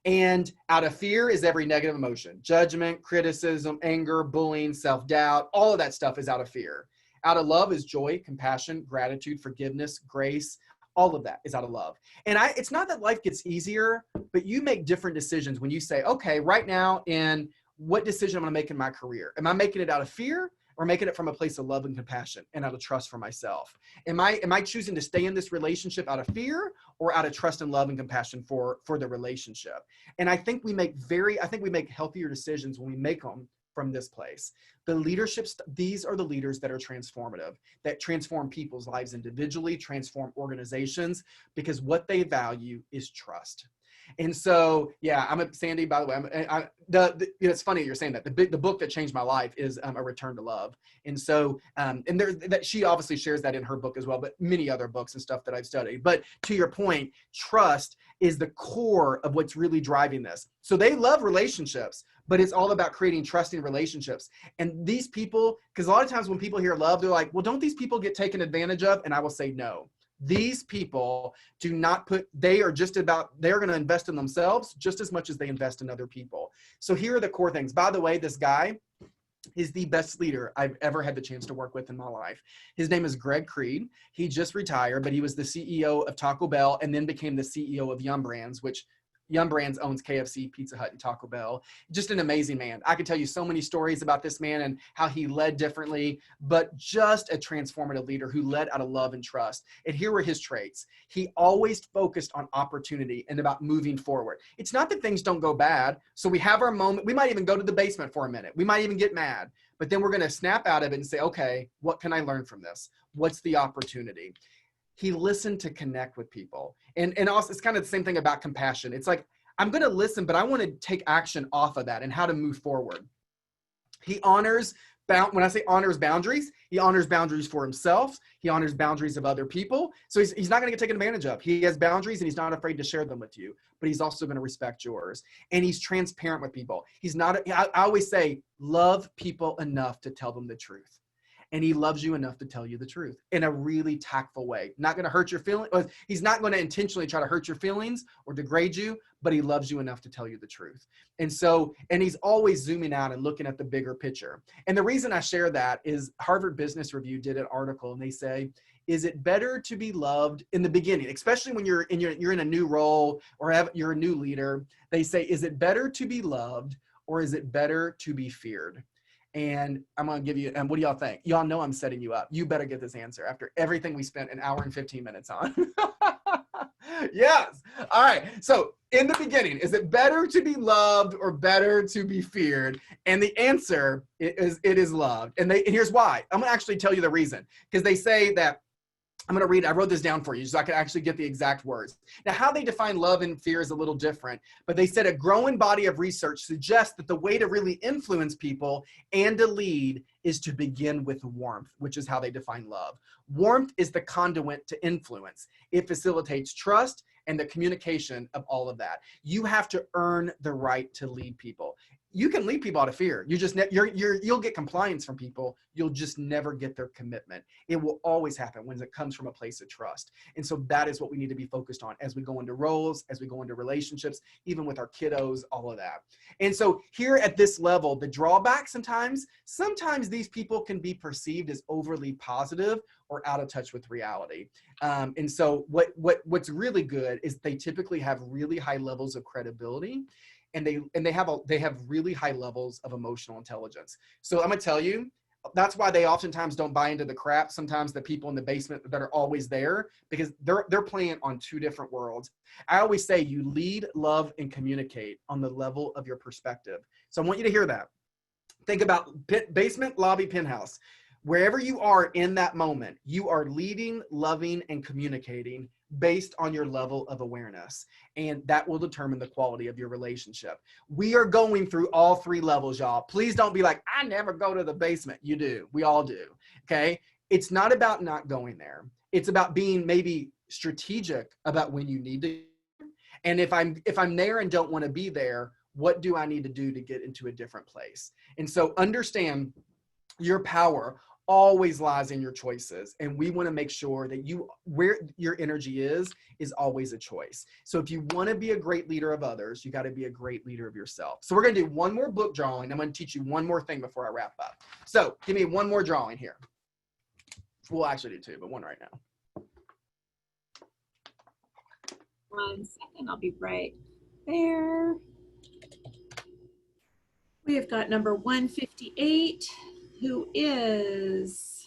And out of fear is every negative emotion. Judgment, criticism, anger, bullying, self-doubt, all of that stuff is out of fear. Out of love is joy, compassion, gratitude, forgiveness, grace. All of that is out of love. And it's not that life gets easier, but you make different decisions when you say, okay, right now, in what decision I'm going to make in my career? Am I making it out of fear, or making it from a place of love and compassion and out of trust for myself? Am I choosing to stay in this relationship out of fear, or out of trust and love and compassion for the relationship? And I think we make healthier decisions when we make them from this place. These are the leaders that are transformative, that transform people's lives individually, transform organizations, because what they value is trust. And so, yeah, Sandy, by the way, it's funny you're saying that. The book that changed my life is A Return to Love. And so, she obviously shares that in her book as well, but many other books and stuff that I've studied. But to your point, trust is the core of what's really driving this. So they love relationships, but it's all about creating trusting relationships. And these people, because a lot of times when people hear love, they're like, well, don't these people get taken advantage of? And I will say no. These people they are going to invest in themselves just as much as they invest in other people. So here are the core things. By the way, this guy is the best leader I've ever had the chance to work with in my life. His name is Greg Creed. He just retired, but he was the CEO of Taco Bell and then became the CEO of Yum Brands, which Yum Brands owns KFC, Pizza Hut, and Taco Bell. Just an amazing man. I could tell you so many stories about this man and how he led differently, but just a transformative leader who led out of love and trust. And here were his traits. He always focused on opportunity and about moving forward. It's not that things don't go bad. So we have our moment. We might even go to the basement for a minute. We might even get mad, but then we're going to snap out of it and say, okay, what can I learn from this? What's the opportunity? He listened to connect with people. And also, it's kind of the same thing about compassion. It's like, I'm going to listen, but I want to take action off of that and how to move forward. He honors, when I say honors boundaries, he honors boundaries for himself. He honors boundaries of other people. So he's not going to get taken advantage of. He has boundaries and he's not afraid to share them with you, but he's also going to respect yours. And he's transparent with people. I always say, love people enough to tell them the truth. And he loves you enough to tell you the truth in a really tactful way. Not going to hurt your feelings. He's not going to intentionally try to hurt your feelings or degrade you, but he loves you enough to tell you the truth. And he's always zooming out and looking at the bigger picture. And the reason I share that is Harvard Business Review did an article and they say, is it better to be loved in the beginning, especially when you're in a new role or you're a new leader? They say, is it better to be loved or is it better to be feared? And I'm going to give you, and what do y'all think? Y'all know I'm setting you up. You better get this answer after everything we spent an hour and 15 minutes on. Yes. All right. So in the beginning, is it better to be loved or better to be feared? And the answer is it is loved. And here's why. I'm going to actually tell you the reason, because they say that, I'm going to read, I wrote this down for you so I can actually get the exact words. Now, how they define love and fear is a little different, but they said a growing body of research suggests that the way to really influence people and to lead is to begin with warmth, which is how they define love. Warmth is the conduit to influence. It facilitates trust and the communication of all of that. You have to earn the right to lead people. You can lead people out of fear. You'll get compliance from people. You'll just never get their commitment. It will always happen when it comes from a place of trust. And so that is what we need to be focused on as we go into roles, as we go into relationships, even with our kiddos, all of that. And so here at this level, the drawback sometimes these people can be perceived as overly positive or out of touch with reality. And so what's really good is they typically have really high levels of credibility. And they have really high levels of emotional intelligence. So I'm gonna tell you, that's why they oftentimes don't buy into the crap. Sometimes the people in the basement that are always there, because they're playing on two different worlds. I always say you lead, love, and communicate on the level of your perspective. So I want you to hear that. Think about basement, lobby, penthouse. Wherever you are in that moment, you are leading, loving, and communicating based on your level of awareness. And that will determine the quality of your relationship. We are going through all three levels, y'all. Please don't be like, I never go to the basement. You do. We all do. Okay. It's not about not going there. It's about being maybe strategic about when you need to. And if I'm there and don't want to be there, what do I need to do to get into a different place? And so understand your power always lies in your choices. And we want to make sure that where your energy is always a choice. So if you want to be a great leader of others, you got to be a great leader of yourself. So we're going to do one more book drawing. I'm going to teach you one more thing before I wrap up. So give me one more drawing here. We'll actually do two, but one right now. 1 second, I'll be right there. We have got number 158, who is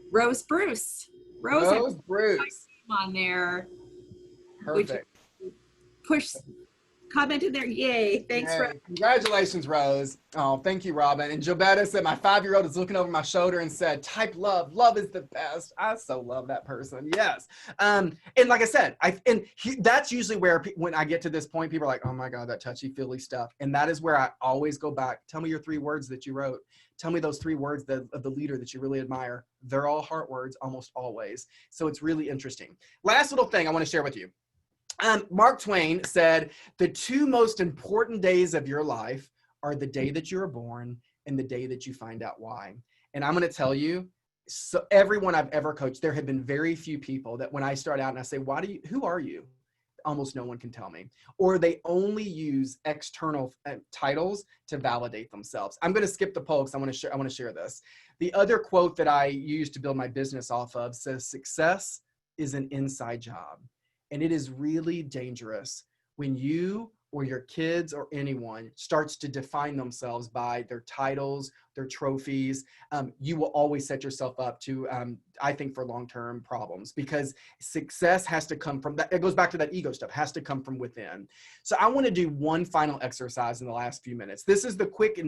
Rose Bruce. Rose Bruce. On there. Perfect. Push comment in there. Yay. Thanks, Hey, Rose. congratulations, Rose. Oh, thank you, Robin. And Jobetta said, my 5-year-old is looking over my shoulder and said, type love. Love is the best. I so love that person. Yes. And like I said, that's usually where when I get to this point, people are like, oh my God, that touchy-feely stuff. And that is where I always go back. Tell me your 3 words that you wrote. Tell me those 3 words of the leader that you really admire. They're all heart words almost always. So it's really interesting. Last little thing I want to share with you. Mark Twain said, the 2 most important days of your life are the day that you were born and the day that you find out why. And I'm going to tell you, so everyone I've ever coached, there have been very few people that when I start out and I say, who are you? Almost no one can tell me. Or they only use external titles to validate themselves. I'm going to skip the poll because I want to share this. The other quote that I use to build my business off of says, success is an inside job. And it is really dangerous when you or your kids or anyone starts to define themselves by their titles, their trophies. You will always set yourself up to, I think, for long-term problems, because success has to come from that. It goes back to that ego stuff, has to come from within. So I want to do one final exercise in the last few minutes. This is the quick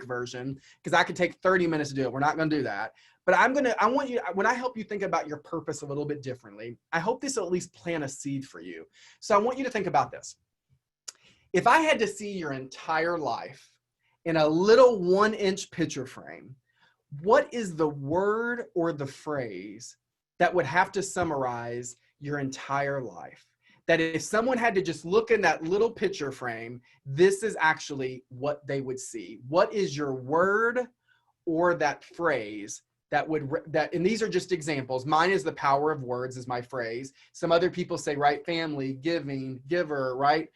version, because I could take 30 minutes to do it. We're not going to do that. But I want you, when I help you think about your purpose a little bit differently, I hope this will at least plant a seed for you. So I want you to think about this. If I had to see your entire life in a little 1-inch picture frame, what is the word or the phrase that would have to summarize your entire life? That if someone had to just look in that little picture frame, this is actually what they would see. What is your word or that phrase and these are just examples. Mine is the power of words is my phrase. Some other people say, right, family, giving, giver, right?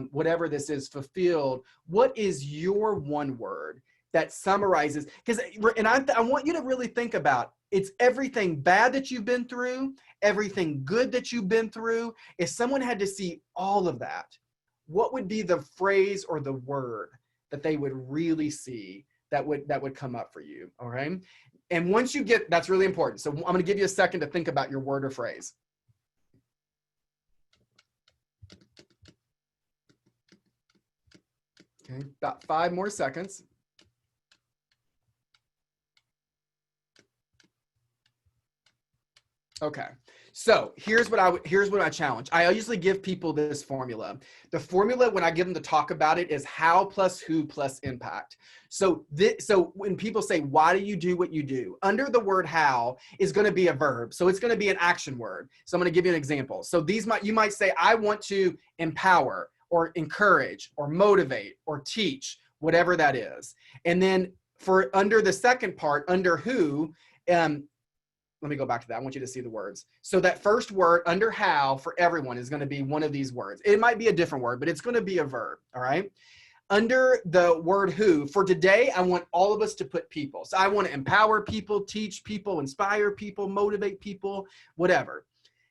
Whatever this is, fulfilled. What is your one word that summarizes? And I want you to really think about, it's everything bad that you've been through, everything good that you've been through. If someone had to see all of that, what would be the phrase or the word that they would really see that would come up for you, all right? And once you get, that's really important. So I'm going to give you a second to think about your word or phrase. Okay, about 5 more seconds. Okay, so here's what I challenge. I usually give people this formula. The formula when I give them to talk about it is how plus who plus impact. So when people say, why do you do what you do? Under the word how is going to be a verb. So it's going to be an action word. So I'm going to give you an example. So you might say, I want to empower or encourage or motivate or teach, whatever that is. And then for under the second part, under who, let me go back to that. I want you to see the words. So that first word under how for everyone is going to be one of these words. It might be a different word, but it's going to be a verb. All right. Under the word who, for today, I want all of us to put people. So I want to empower people, teach people, inspire people, motivate people, whatever.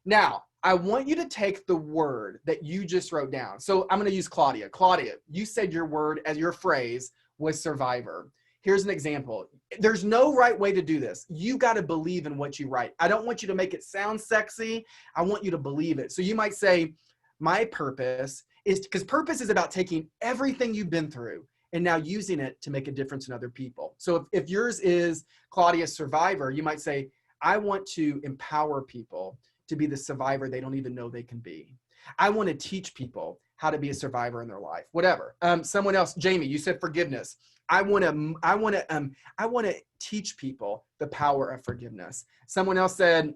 Now, I want you to take the word that you just wrote down. So I'm going to use Claudia. Claudia, you said your word as your phrase was survivor. Here's an example. There's no right way to do this. You got to believe in what you write. I don't want you to make it sound sexy. I want you to believe it. So you might say, my purpose is, because purpose is about taking everything you've been through and now using it to make a difference in other people. So if yours is Claudia survivor, you might say, I want to empower people to be the survivor they don't even know they can be. I want to teach people how to be a survivor in their life, whatever. Someone else, Jamie, you said forgiveness. I want to teach people the power of forgiveness. Someone else said,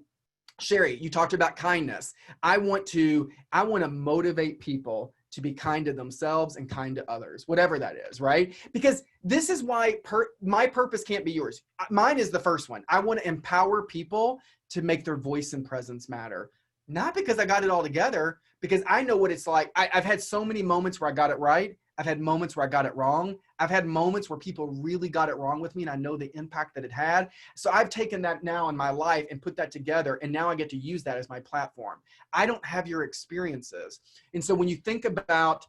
Sherry, you talked about kindness. I want to motivate people to be kind to themselves and kind to others, whatever that is, right? Because this is why my purpose can't be yours. Mine is the first one. I want to empower people to make their voice and presence matter. Not because I got it all together, because I know what it's like. I've had so many moments where I got it right. I've had moments where I got it wrong. I've had moments where people really got it wrong with me, and I know the impact that it had. So I've taken that now in my life and put that together, and now I get to use that as my platform. I don't have your experiences. And so when you think about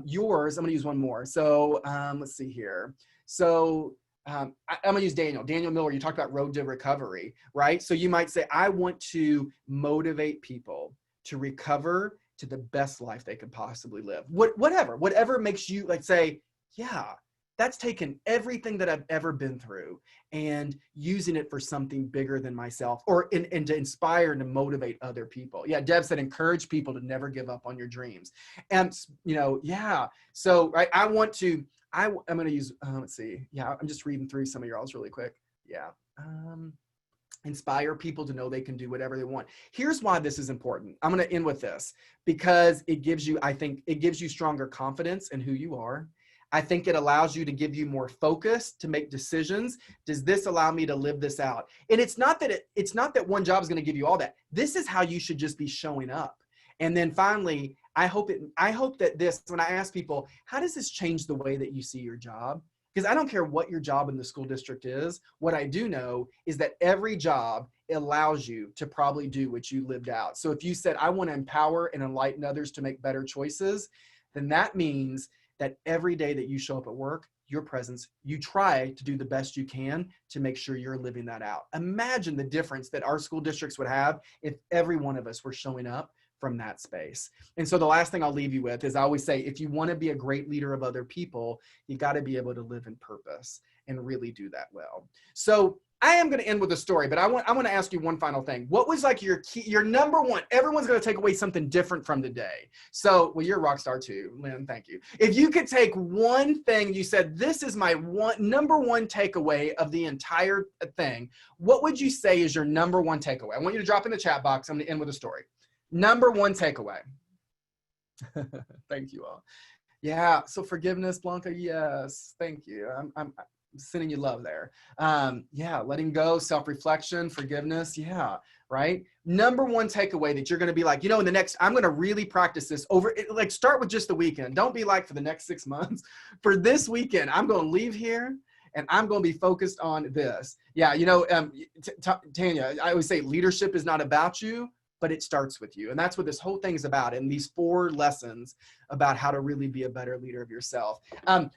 yours, I'm going to use one more. So let's see here. So I'm going to use Daniel Miller. You talked about road to recovery, right? So you might say, I want to motivate people to recover to the best life they could possibly live. Whatever makes you like say, yeah, that's taken everything that I've ever been through and using it for something bigger than myself, or and to inspire and to motivate other people. Yeah, Deb said, encourage people to never give up on your dreams. And yeah. So right, I'm going to use, let's see. Yeah, I'm just reading through some of yours really quick. Yeah. Inspire people to know they can do whatever they want. Here's why this is important. I'm going to end with this because it gives you, I think it gives you stronger confidence in who you are. I think it allows you to give you more focus to make decisions. Does this allow me to live this out? And it's not that one job is going to give you all that. This is how you should just be showing up. And then finally, I hope that this, when I ask people, how does this change the way that you see your job? Because I don't care what your job in the school district is. What I do know is that every job allows you to probably do what you lived out. So if you said, I want to empower and enlighten others to make better choices, then that means that every day that you show up at work, your presence, you try to do the best you can to make sure you're living that out. Imagine the difference that our school districts would have if every one of us were showing up from that space. And so the last thing I'll leave you with is I always say, if you want to be a great leader of other people, you got to be able to live in purpose and really do that well. So I am going to end with a story, but I want to ask you one final thing. What was like your number one? Everyone's going to take away something different from today. So, well, you're a rock star too, Lynn. Thank you. If you could take one thing, you said, this is my number one takeaway of the entire thing. What would you say is your number one takeaway? I want you to drop in the chat box. I'm going to end with a story. Number one takeaway. Thank you all. Yeah. So forgiveness, Blanca. Yes. Thank you. I'm sending you love there. Yeah. Letting go, self-reflection, forgiveness. Yeah. Right. Number one takeaway that you're going to be like, in the next, I'm going to really practice this like start with just the weekend. Don't be like for the next 6 months. For this weekend, I'm going to leave here and I'm going to be focused on this. Yeah. Tanya, I always say leadership is not about you. but it starts with you. And that's what this whole thing is about. And these 4 lessons about how to really be a better leader of yourself.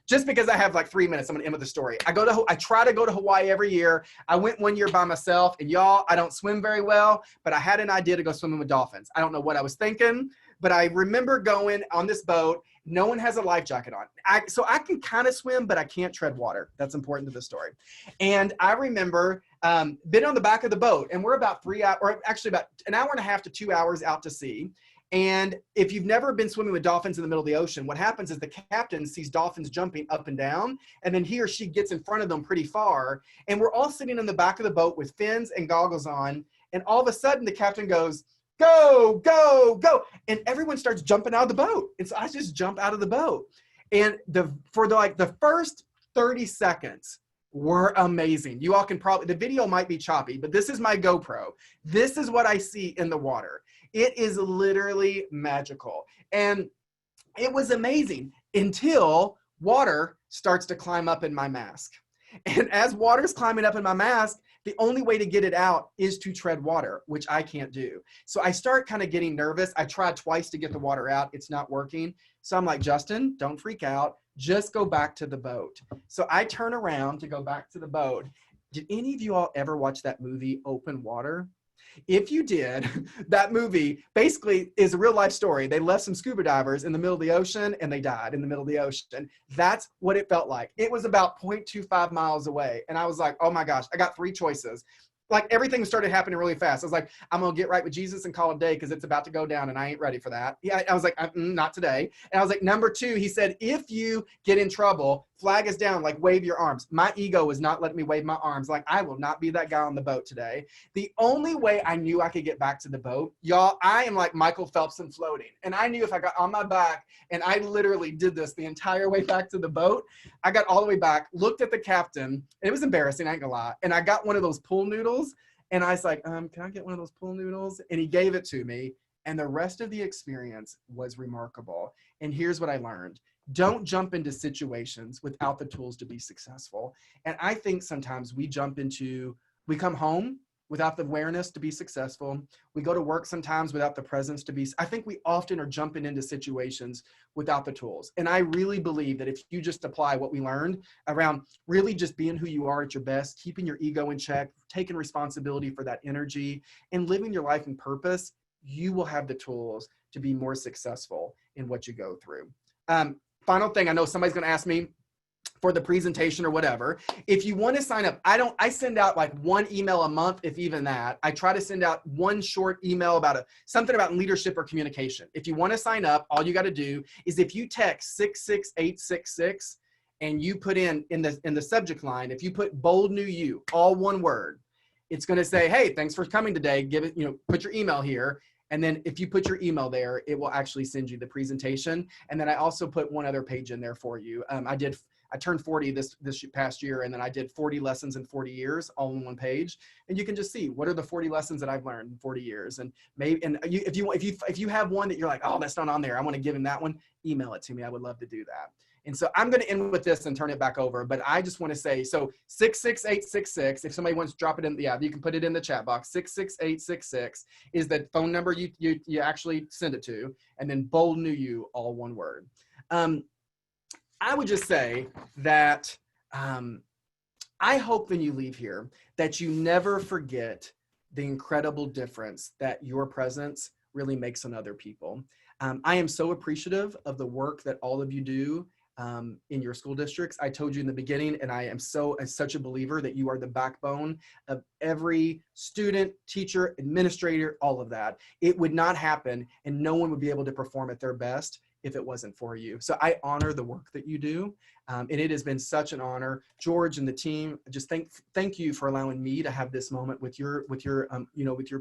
Just because I have like 3 minutes, I'm gonna end with the story. I try to go to Hawaii every year. I went one year by myself, and y'all, I don't swim very well, but I had an idea to go swimming with dolphins. I don't know what I was thinking, but I remember going on this boat. No one has a life jacket on. So I can kind of swim, but I can't tread water. That's important to the story. And I remember been on the back of the boat, and we're about 3 hours, or actually about an hour and a half to 2 hours out to sea. And if you've never been swimming with dolphins in the middle of the ocean, what happens is the captain sees dolphins jumping up and down, and then he or she gets in front of them pretty far. And we're all sitting in the back of the boat with fins and goggles on. And all of a sudden the captain goes, "Go, go, go." And everyone starts jumping out of the boat. And so I just jump out of the boat. And for the first 30 seconds were amazing. You all can probably, the video might be choppy, but this is my GoPro. This is what I see in the water. It is literally magical. And it was amazing until water starts to climb up in my mask. And as water's climbing up in my mask, the only way to get it out is to tread water, which I can't do. So I start kind of getting nervous. I tried twice to get the water out. It's not working. So I'm like, "Justin, don't freak out. Just go back to the boat." So I turn around to go back to the boat. Did any of you all ever watch that movie, Open Water? If you did, that movie basically is a real life story. They left some scuba divers in the middle of the ocean and they died in the middle of the ocean. That's what it felt like. It was about 0.25 miles away. And I was like, oh my gosh, I got 3 choices. Like everything started happening really fast. I was like, I'm going to get right with Jesus and call it a day because it's about to go down and I ain't ready for that. Yeah, I was like, not today. And I was like, number 2, he said, if you get in trouble, flag is down, like wave your arms. My ego was not letting me wave my arms. Like I will not be that guy on the boat today. The only way I knew I could get back to the boat, y'all, I am like Michael Phelps and floating. And I knew if I got on my back, and I literally did this the entire way back to the boat, I got all the way back, looked at the captain, and it was embarrassing, I ain't gonna lie. And I got one of those pool noodles. And I was like, can I get one of those pool noodles? And he gave it to me. And the rest of the experience was remarkable. And here's what I learned. Don't jump into situations without the tools to be successful. And I think sometimes we come home without the awareness to be successful. We go to work sometimes without the presence to be. I think we often are jumping into situations without the tools. And I really believe that if you just apply what we learned around really just being who you are at your best, keeping your ego in check, taking responsibility for that energy, and living your life in purpose, you will have the tools to be more successful in what you go through. Final thing, I know somebody's going to ask me for the presentation or whatever. If you want to sign up, I send out like 1 email a month, if even that. I try to send out 1 short email about something about leadership or communication. If you want to sign up, all you got to do is if you text 66866 and you put in the subject line, if you put bold new you, all one word, it's going to say, hey, thanks for coming today. Give it, put your email here. And then if you put your email there, it will actually send you the presentation. And then I also put 1 other page in there for you. I turned 40 this past year, and then I did 40 lessons in 40 years, all in 1 page. And you can just see what are the 40 lessons that I've learned in 40 years. And maybe, if you have one that you're like, oh, that's not on there, I want to give him that one, email it to me. I would love to do that. And so I'm going to end with this and turn it back over. But I just want to say, so 66866, if somebody wants to drop it in, you can put it in the chat box. 66866 is the phone number you actually send it to. And then bold new you, all one word. I would just say that I hope when you leave here that you never forget the incredible difference that your presence really makes on other people. I am so appreciative of the work that all of you do in your school districts. I told you in the beginning, and I am such a believer that you are the backbone of every student, teacher, administrator, all of that. It would not happen, and no one would be able to perform at their best if it wasn't for you. So I honor the work that you do. And it has been such an honor. George and the team, just thank you for allowing me to have this moment with your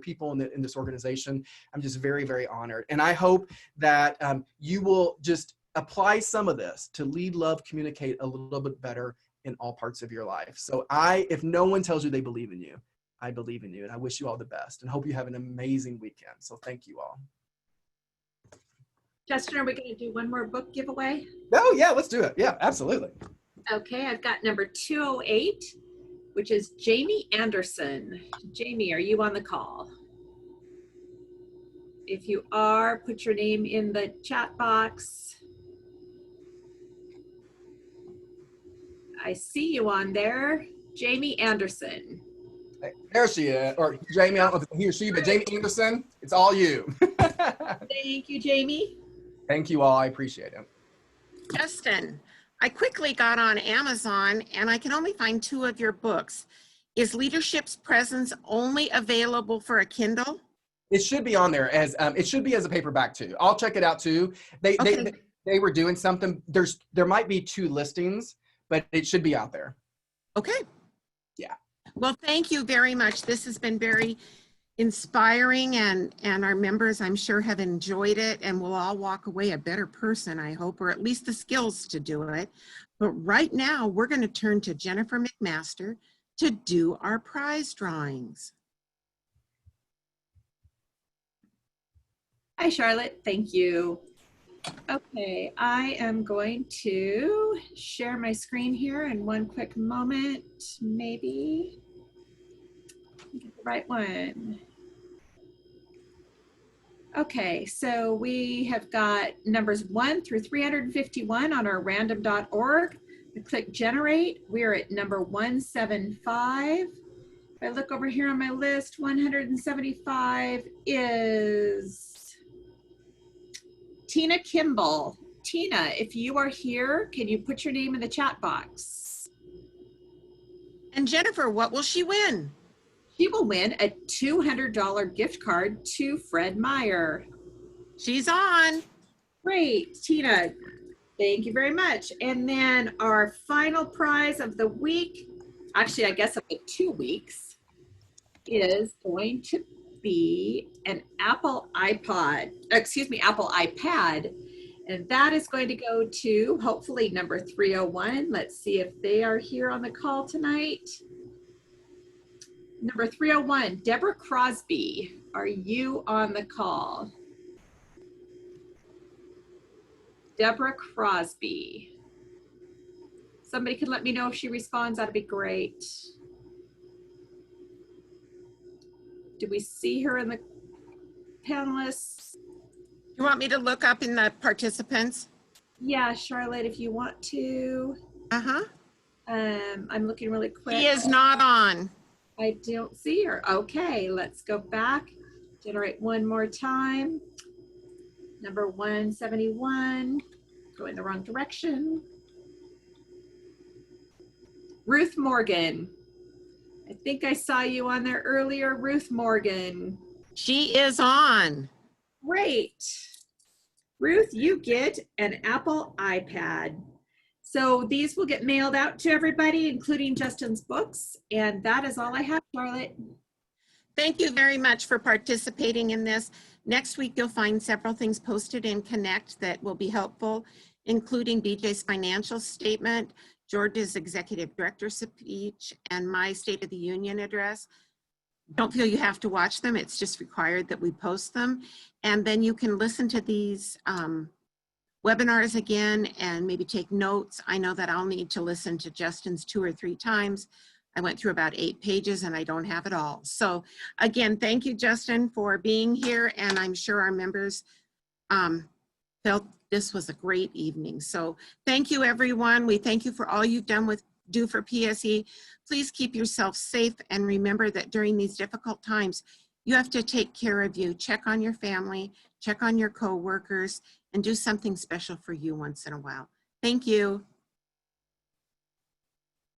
people in this organization. I'm just very, very honored. And I hope that you will just apply some of this to lead, love, communicate a little bit better in all parts of your life. So if no one tells you they believe in you, I believe in you, and I wish you all the best and hope you have an amazing weekend. So thank you all. Justin, are we going to do 1 more book giveaway? Oh, yeah, let's do it. Yeah, absolutely. Okay, I've got number 208, which is Jamie Anderson. Jamie, are you on the call? If you are, put your name in the chat box. I see you on there, Jamie Anderson. There she is, or Jamie, I don't know if it's he or she, but Jamie Anderson, it's all you. Thank you, Jamie. Thank you all, I appreciate it. Justin, I quickly got on Amazon and I can only find 2 of your books. Is Leadership's Presence only available for a Kindle? It should be on there as, it should be as a paperback too. I'll check it out too. Okay. They were doing something, there might be 2 listings, but it should be out there. Okay. Yeah. Well, thank you very much. This has been very inspiring, and our members, I'm sure, have enjoyed it, and we'll all walk away a better person, I hope, or at least the skills to do it. But right now, we're going to turn to Jennifer McMaster to do our prize drawings. Hi, Charlotte. Thank you. Okay, I am going to share my screen here in one quick moment, maybe. Get the right one. Okay, so we have got numbers 1 through 351 on our random.org. I click generate. We're at number 175. If I look over here on my list, 175 is Tina Kimball. Tina, if you are here, can you put your name in the chat box? And Jennifer, what will she win? She will win a $200 gift card to Fred Meyer. She's on. Great, Tina. Thank you very much. And then our final prize of the week, actually, I guess of the 2 weeks, is going to be an Apple iPad. And that is going to go to hopefully number 301. Let's see if they are here on the call tonight. Number 301, Deborah Crosby, are you on the call? Deborah Crosby. Somebody can let me know if she responds, that'd be great. Do we see her in the panelists? You want me to look up in the participants? Yeah, Charlotte, if you want to. Uh-huh. I'm looking really quick. She is not on. I don't see her. Okay, let's go back. Generate one more time. Number 171, going the wrong direction. Ruth Morgan. I think I saw you on there earlier, Ruth Morgan. She is on. Great. Ruth, you get an Apple iPad. So these will get mailed out to everybody, including Justin's books. And that is all I have, Charlotte. Thank you very much for participating in this. Next week, you'll find several things posted in Connect that will be helpful, including BJ's financial statement, George's executive director speech, and my State of the Union address. Don't feel you have to watch them. It's just required that we post them. And then you can listen to these webinars again and maybe take notes. I know that I'll need to listen to Justin's 2 or 3 times. I went through about 8 pages and I don't have it all. So again, thank you, Justin, for being here. And I'm sure our members felt this was a great evening. So thank you, everyone. We thank you for all you've do for PSE. Please keep yourself safe and remember that during these difficult times, you have to take care of you. Check on your family, check on your coworkers, and do something special for you once in a while. Thank you.